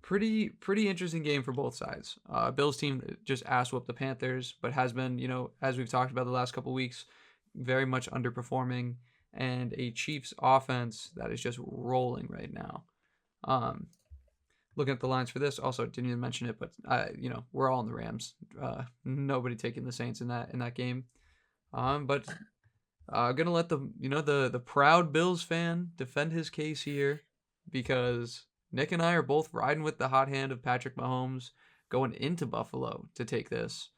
Pretty interesting game for both sides. Bills team just ass whooped the Panthers, but has been, as we've talked about the last couple of weeks, very much underperforming, and a Chiefs offense that is just rolling right now. Looking at the lines for this, also didn't even mention it, but we're all in the Rams. Nobody taking the Saints in that game. But gonna let the proud Bills fan defend his case here, because Nick and I are both riding with the hot hand of Patrick Mahomes going into Buffalo to take this.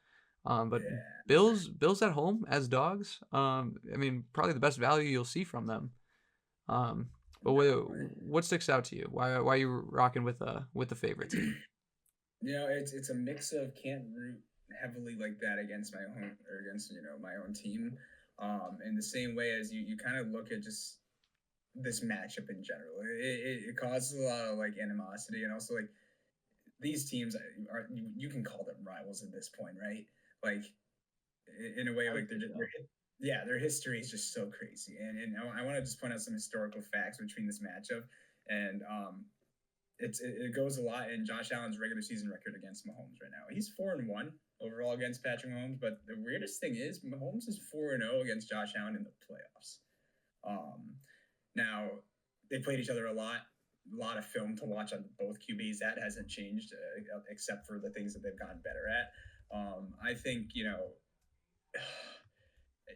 But Yeah. Bills at home as dogs. Probably the best value you'll see from them. But what sticks out to you? Why are you rocking with the favorite team? It's a mix of can't root heavily like that against my home or against my own team. In the same way as you kind of look at just this matchup in general, it causes a lot of like animosity, and also like these teams are you can call them rivals at this point, right? Like in a way, like their history is just so crazy, and I want to just point out some historical facts between this matchup, and it goes a lot in Josh Allen's regular season record against Mahomes right now. He's 4-1 overall against Patrick Mahomes, but the weirdest thing is Mahomes is 4-0 against Josh Allen in the playoffs. Now they played each other a lot of film to watch on both QBs. That hasn't changed except for the things that they've gotten better at. I think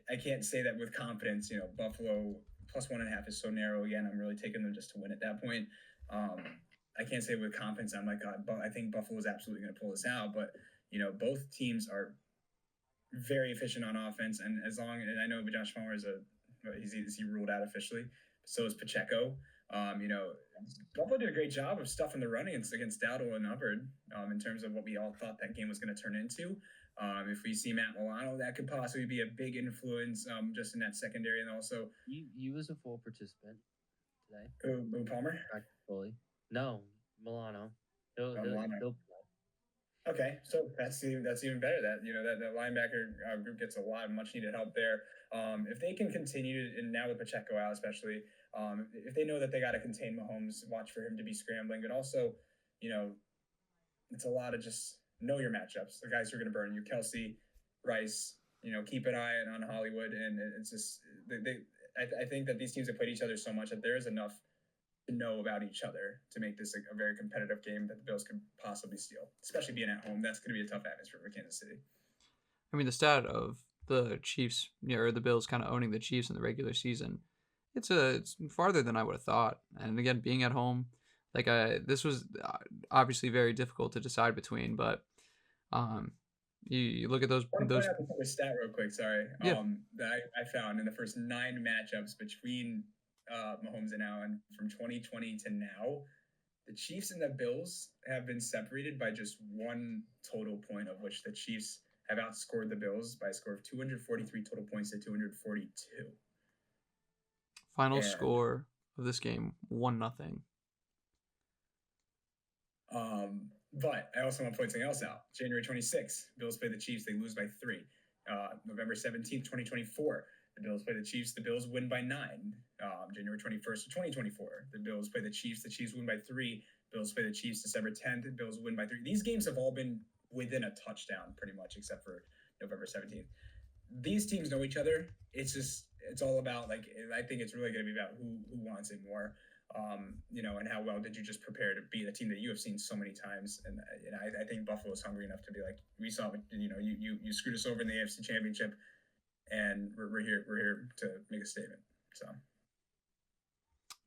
I can't say that with confidence. Buffalo plus 1.5 is so narrow again. I'm really taking them just to win at that point. I can't say with confidence. I'm like, God, but I think Buffalo is absolutely going to pull this out. But both teams are very efficient on offense, and and I know Josh Palmer is he ruled out officially. So is Pacheco. Buffalo did a great job of stuffing the run against Dowdle and Hubbard in terms of what we all thought that game was going to turn into. If we see Matt Milano, that could possibly be a big influence just in that secondary, and also he was a full participant today. Palmer. Fully. No, Milano. He'll Milano. Okay, so that's even better. That linebacker group gets a lot of much needed help there. If they can continue, and now with Pacheco out especially, if they know that they got to contain Mahomes, watch for him to be scrambling, but also, it's a lot of just know your matchups. The guys who are going to burn you, Kelsey, Rice. Keep an eye on Hollywood, and it's just I think that these teams have played each other so much that there is enough to know about each other to make this a very competitive game that the Bills could possibly steal, especially being at home. That's going to be a tough atmosphere for Kansas City. I mean, the stat of the Chiefs, or the Bills kind of owning the Chiefs in the regular season, it's farther than I would have thought. And again, being at home, this was obviously very difficult to decide between, but you look at those. I want to point out the stat real quick. Sorry, yeah. That I found in the first 9 matchups between Mahomes and Allen from 2020 to now, the Chiefs and the Bills have been separated by just one total point, of which the Chiefs have outscored the Bills by a score of 243 total points to 242. Final score of this game, 1-0. But I also want to point something else out. January 26th, Bills play the Chiefs. They lose by 3. November 17th, 2024, the Bills play the Chiefs. The Bills win by 9. January 21st, 2024, the Bills play the Chiefs. The Chiefs win by 3. Bills play the Chiefs December 10th. The Bills win by 3. These games have all been within a touchdown pretty much, except for November 17th. These teams know each other. It's all about, I think it's really going to be about who wants it more. And how well did you just prepare to be the team that you have seen so many times? And I think Buffalo is hungry enough to be like, we saw, you screwed us over in the AFC Championship, and we're here to make a statement. So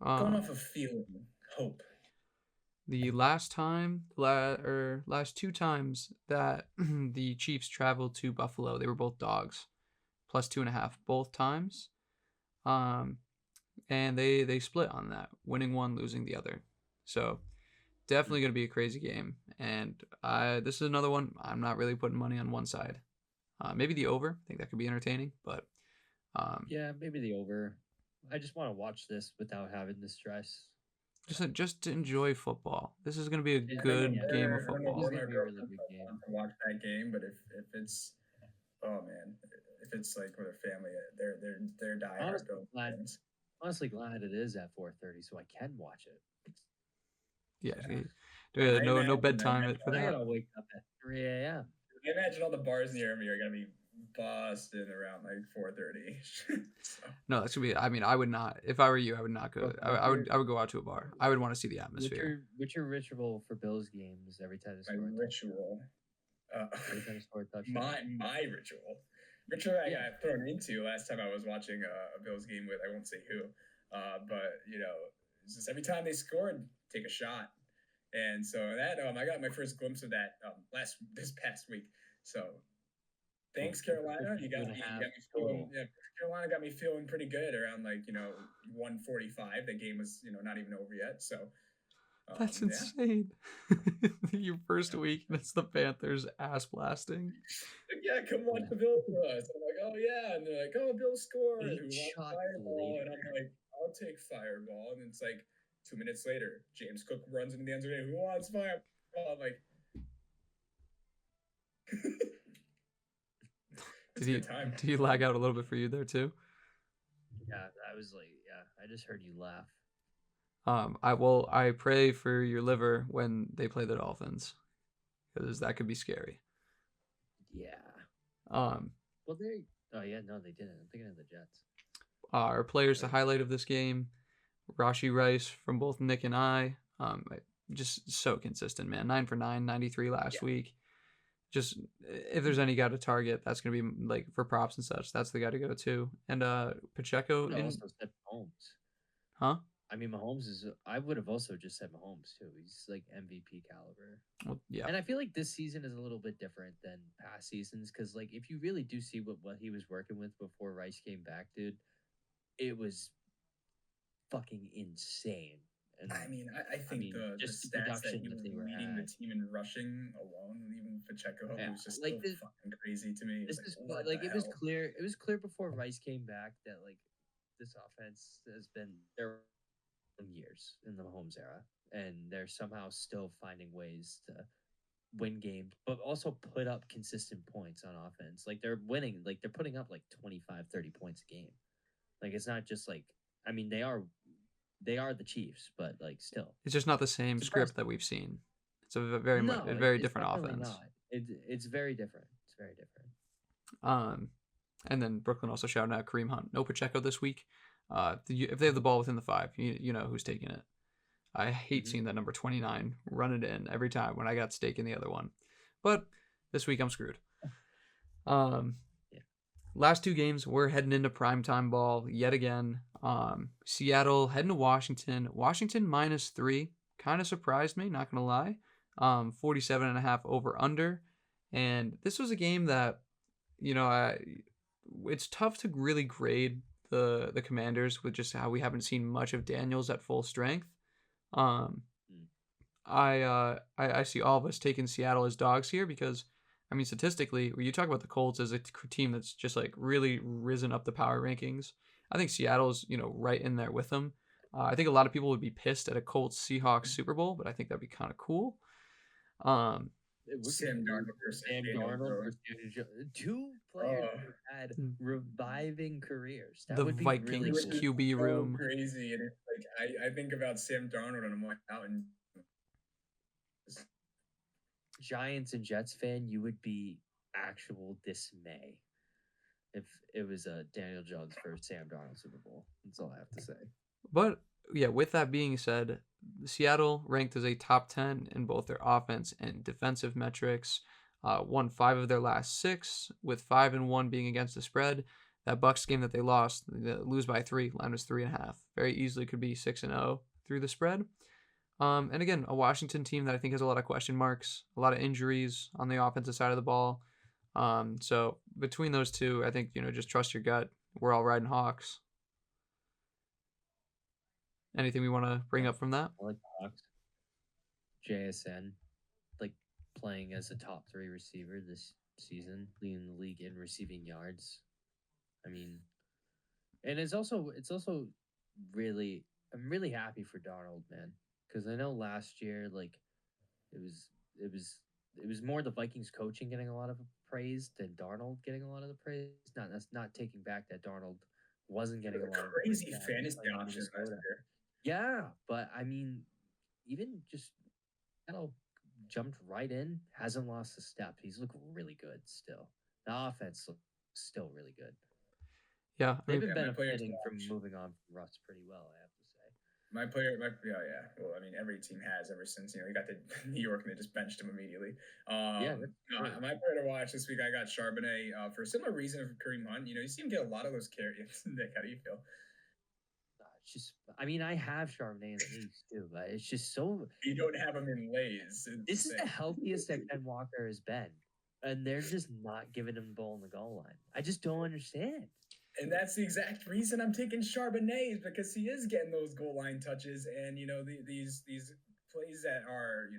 going off of feeling, hope. The last 2 times that the Chiefs traveled to Buffalo, they were both dogs, plus 2.5 both times. And they split on that, winning one, losing the other. So definitely going to be a crazy game. And this is another one I'm not really putting money on one side. Maybe the over. I think that could be entertaining, but yeah, maybe the over. I just want to watch this without having the stress. Just to enjoy football. This is going to be a good game of football. It's going to be a really good game. To watch that game, but if it's if it's like with a family, they're dying. Honestly glad it is at 4:30 so I can watch it. Yeah. No bedtime for that. I gotta wake up at 3 a.m. I imagine all the bars in the area are gonna be busted around 4:30. No, that's gonna be. I mean, I would not. If I were you, I would not go. I would go out to a bar. I would want to see the atmosphere. What's your ritual for Bills games every time? My ritual. Every time you score a touchdown. My ritual. Ritual I got thrown into last time I was watching a Bills game with, I won't say who, but it's just every time they scored, take a shot, and so that I got my first glimpse of that this past week. So thanks, Carolina. You got me feeling. Yeah, Carolina got me feeling pretty good around 1:45. The game was not even over yet. So that's insane. Your first week, and it's the Panthers ass blasting. Yeah, come watch the Bills for us. I'm like, oh yeah, and they're like, oh, Bills scored. Who wants Fireball? And I'm like, I'll take Fireball. And it's 2 minutes later, James Cook runs into the end zone. Who wants Fireball? I'm like, did he lag out a little bit for you there too? Yeah, I was I just heard you laugh. I pray for your liver when they play the Dolphins, because that could be scary. Yeah. Well, they. Oh yeah, no, they didn't. I'm thinking of the Jets. Our players to highlight of this game: Rashee Rice from both Nick and I. Just so consistent, man. 9 for 9, 93 last week. Just if there's any guy to target, that's gonna be for props and such. That's the guy to go to. And Pacheco. Also Seth Holmes. Huh? I mean, Mahomes is. I would have also just said Mahomes too. He's like MVP caliber. Well, yeah. And I feel like this season is a little bit different than past seasons because, like, if you really do see what he was working with before Rice came back, dude, it was fucking insane. And I mean, I think the just the stats that production he that was they were leading the at. team in rushing alone, even with Pacheco, it Yeah, was just like so fucking crazy to me. It was this like, is what like the it was hell? clear. It was clear before Rice came back that like this offense has been there years in the Mahomes era, and they're somehow still finding ways to win games, but also put up consistent points on offense. Like they're winning, like they're putting up like 25, 30 points a game. Like it's not just like I mean they are the Chiefs, but like still. It's just not the same It's script impressive. that we've seen. It's a very much No, a very it's different definitely offense. not. It's very different. It's very different. And then Brooklyn also shouting out Kareem Hunt. No Pacheco this week. If they have the ball within the 5, you know who's taking it. I hate seeing that number 29 run it in every time when I got stake in the other one. But this week I'm screwed. Yeah. Last 2 games, we're heading into primetime ball yet again. Seattle heading to Washington. Washington -3. Kind of surprised me, not going to lie. 47.5 over under. And this was a game that, it's tough to really grade the Commanders with just how we haven't seen much of Daniels at full strength. I see all of us taking Seattle as dogs here because, I mean, statistically, when you talk about the Colts as a team that's just like really risen up the power rankings, I think Seattle's right in there with them. I think a lot of people would be pissed at a Colts Seahawks Super Bowl, but I think that'd be kind of cool. Sam Darnold versus Daniel Jones. Two players who had reviving careers. That the would be Vikings really cool. QB room. So crazy, and it's like I think about Sam Darnold and I'm like out and Giants and Jets fan, you would be actual dismay if it was a Daniel Jones versus Sam Darnold Super Bowl. That's all I have to say. But yeah, with that being said, Seattle ranked as a top 10 in both their offense and defensive metrics. Won 5 of their last 6, with 5-1 being against the spread. That Bucks game that they lost, they lose by 3, line was 3.5. Very easily could be 6-0 through the spread. And again, a Washington team that I think has a lot of question marks, a lot of injuries on the offensive side of the ball. So between those two, I think, just trust your gut. We're all riding Hawks. Anything we want to bring up from that? I like the Hawks. JSN, like playing as a top 3 receiver this season, leading the league in receiving yards. I mean, and it's also really, I'm really happy for Darnold, man, because I know last year like it was more the Vikings coaching getting a lot of praise than Darnold getting a lot of the praise. That's not taking back that Darnold wasn't getting a lot of crazy praise fantasy playing in option last Minnesota. year. Yeah, but I mean, even just jumped right in, hasn't lost a step. He's looked really good still. The offense looks still really good. Yeah, They've been benefiting from moving on from Russ pretty well, I have to say. Well, I mean, every team has ever since he got to New York and they just benched him immediately. My player to watch this week, I got Charbonnet for a similar reason of Kareem Hunt. You see him get a lot of those carries. Nick, how do you feel? It's just, I mean, I have Charbonnet in leagues too, but it's just so. You don't have him in lays. This is the healthiest that Ken Walker has been, and they're just not giving him the ball on the goal line. I just don't understand. And that's the exact reason I'm taking Charbonnet, is because he is getting those goal line touches, and these plays that are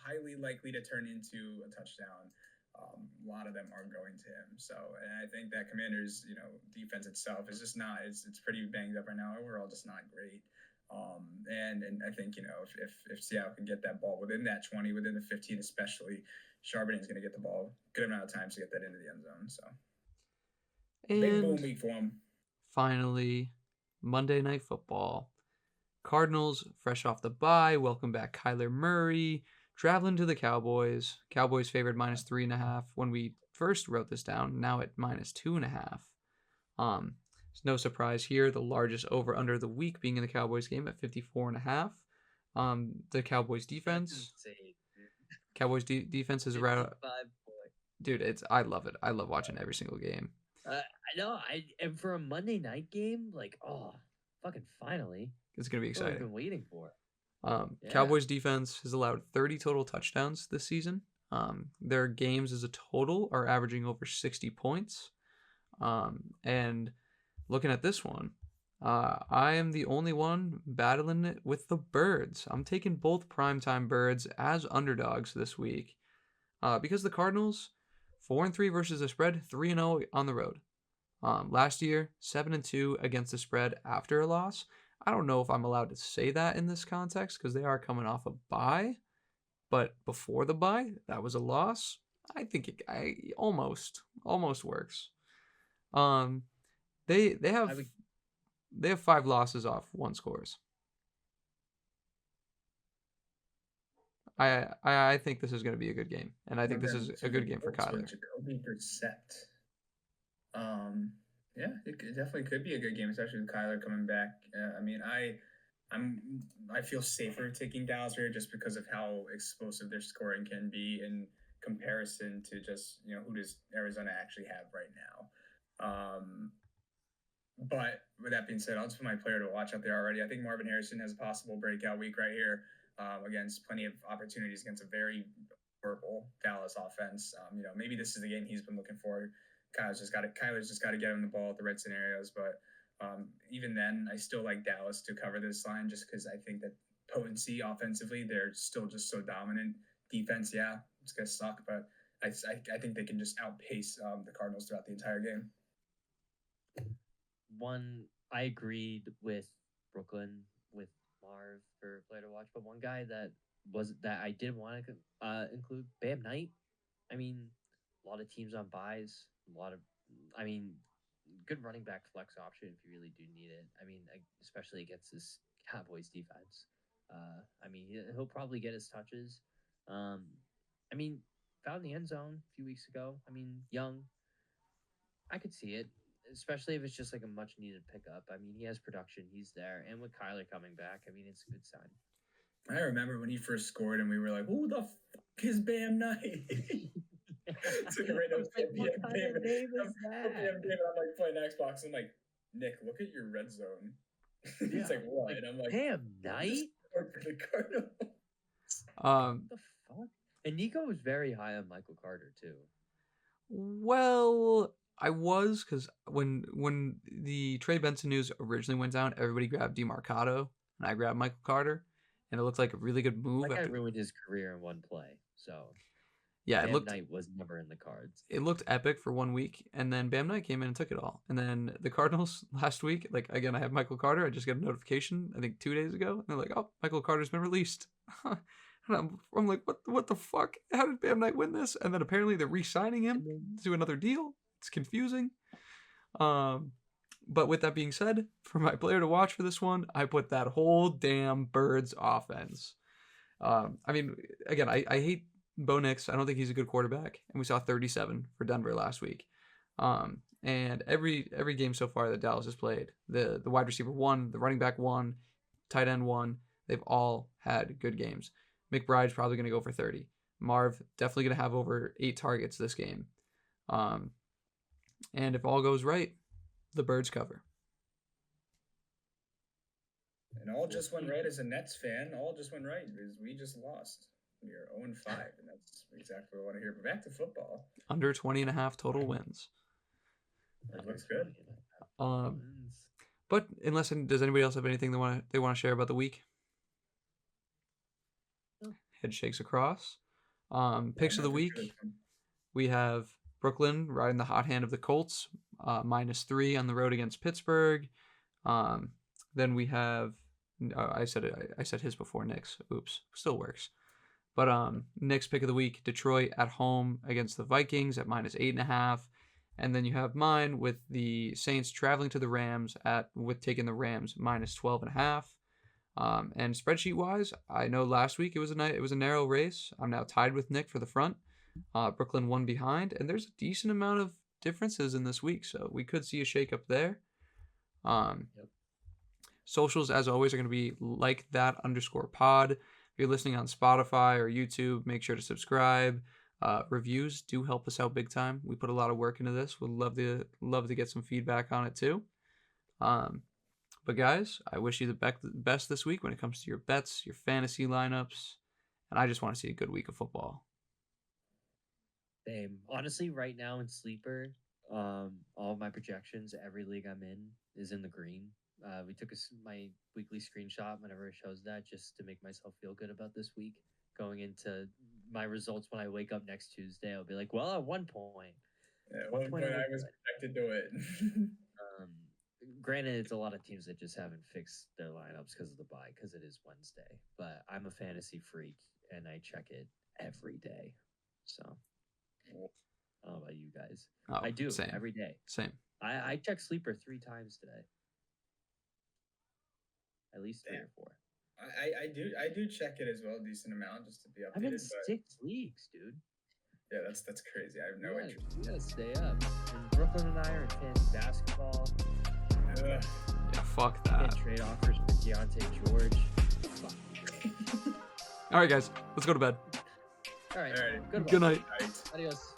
highly likely to turn into a touchdown. A lot of them are going to him. So, and I think that Commanders, defense itself is just not. It's pretty banged up right now. Overall, just not great. And I think if Seattle can get that ball within that 20, within the 15, especially, Charbonnet is going to get the ball good amount of times to get that into the end zone. So. And big boom week for him. Finally, Monday Night Football. Cardinals, fresh off the bye, welcome back Kyler Murray, traveling to the Cowboys. Cowboys favored -3.5 when we first wrote this down, now at -2.5. It's no surprise here, the largest over-under of the week being in the Cowboys game at 54.5. The Cowboys defense. Cowboys defense is right. Dude, I love it. I love watching every single game. I know. And for a Monday night game, like, oh, fucking finally. It's going to be That's what we've exciting. been waiting for. Yeah. Cowboys defense has allowed 30 total touchdowns this season. Their games as a total are averaging over 60 points. And looking at this one, I am the only one battling it with the Birds. I'm taking both primetime Birds as underdogs this week because the Cardinals, 4-3 versus the spread, 3-0 on the road. Last year, 7-2 against the spread after a loss. I don't know if I'm allowed to say that in this context because they are coming off a bye, but before the bye, that was a loss. I think it almost works. They have 5 losses off 1 scores. I think this is going to be a good game, and I think this is a good game for Kyler. Jacoby Brissett. Yeah, it definitely could be a good game, especially with Kyler coming back. I mean, I feel safer taking Dallas here just because of how explosive their scoring can be in comparison to just who does Arizona actually have right now. But with that being said, I'll just put my player to watch out there already. I think Marvin Harrison has a possible breakout week right here against plenty of opportunities against a very horrible Dallas offense. Maybe this is the game he's been looking for. Kyler's just got to get him the ball at the right scenarios. But even then, I still like Dallas to cover this line just because I think that potency offensively, they're still just so dominant. Defense, yeah, it's going to suck. But I think they can just outpace the Cardinals throughout the entire game. I agreed with Brooklyn with Marv for player to watch, but one guy that I did want to include, Bam Knight. I mean, a lot of teams on buys, good running back flex option if you really do need it. I mean, especially against this Cowboys defense. He'll probably get his touches. Found the end zone a few weeks ago. Young. I could see it, especially if it's just like a much needed pickup. He has production. He's there. And with Kyler coming back, it's a good sign. I remember when he first scored and we were like, who the fuck is Bam Knight? It's like right up What kind of name is that? I'm like playing Xbox. I'm like, Nick, look at your red zone. He's like, what? And I'm like, Bam Knight? For the Cardinals. What the fuck? And Nico was very high on Michael Carter too. Well, I was, because when the Trey Benson news originally went down, everybody grabbed DeMarcado, and I grabbed Michael Carter, and it looked like a really good move. That guy ruined his career in one play, so yeah, Bam Knight was never in the cards. It looked epic for 1 week, and then Bam Knight came in and took it all. And then the Cardinals last week, like, again, I have Michael Carter. I just got a notification, I think 2 days ago, and they're like, oh, Michael Carter's been released. And I'm like, what the fuck? How did Bam Knight win this? And then apparently they're re-signing him to another deal. It's confusing. But with that being said, for my player to watch for this one, I put that whole damn Birds offense. Again, I hate Bo Nix. I don't think he's a good quarterback. And we saw 37 for Denver last week. And every game so far that Dallas has played, the wide receiver won, the running back won, tight end won. They've all had good games. McBride's probably going to go for 30. Marv definitely going to have over 8 targets this game. And if all goes right, the Birds cover. And all just went right as a Nets fan. All just went right because we just lost. We are 0-5, and that's exactly what I want to hear. But back to football. Under 20.5 total wins. That looks good. But does anybody else have anything they want to share about the week? Head shakes across. Picks of the week. We have Brooklyn riding the hot hand of the Colts, -3 on the road against Pittsburgh. Then we have I said his before Nick's. Oops, still works. But Nick's pick of the week: Detroit at home against the Vikings at -8.5. And then you have mine with the Saints traveling to the Rams with taking the Rams -12.5. And spreadsheet wise, I know last week it was a narrow race. I'm now tied with Nick for the front. Brooklyn one behind, and there's a decent amount of differences in this week, so we could see a shakeup there. Yep. Socials, as always, are going to be like that _pod. If you're listening on Spotify or YouTube, make sure to subscribe. Reviews do help us out big time. We put a lot of work into this. We'd love to get some feedback on it too. But guys, I wish you the best this week when it comes to your bets, your fantasy lineups, and I just want to see a good week of football. Same. Honestly, right now in Sleeper, all of my projections, every league I'm in is in the green. We took my weekly screenshot whenever it shows that, just to make myself feel good about this week. Going into my results when I wake up next Tuesday, I'll be like, well, at one point. Yeah, at one point I was projected to win. Granted, it's a lot of teams that just haven't fixed their lineups because of the bye, because it is Wednesday. But I'm a fantasy freak, and I check it every day. So, I don't know about you guys. Oh, I do same. every day. Same. I check Sleeper 3 times today. At least 3 or 4. I do check it as well, a decent amount, just to be updated. I'm in 6 leagues, dude. Yeah, that's crazy. I have no interest. You gotta stay up. And Brooklyn and I are in fantasy basketball. Yeah, fuck I that. get trade offers for Deontay George. Fuck. All right, guys, let's go to bed. All right. All right. Good night. Adios.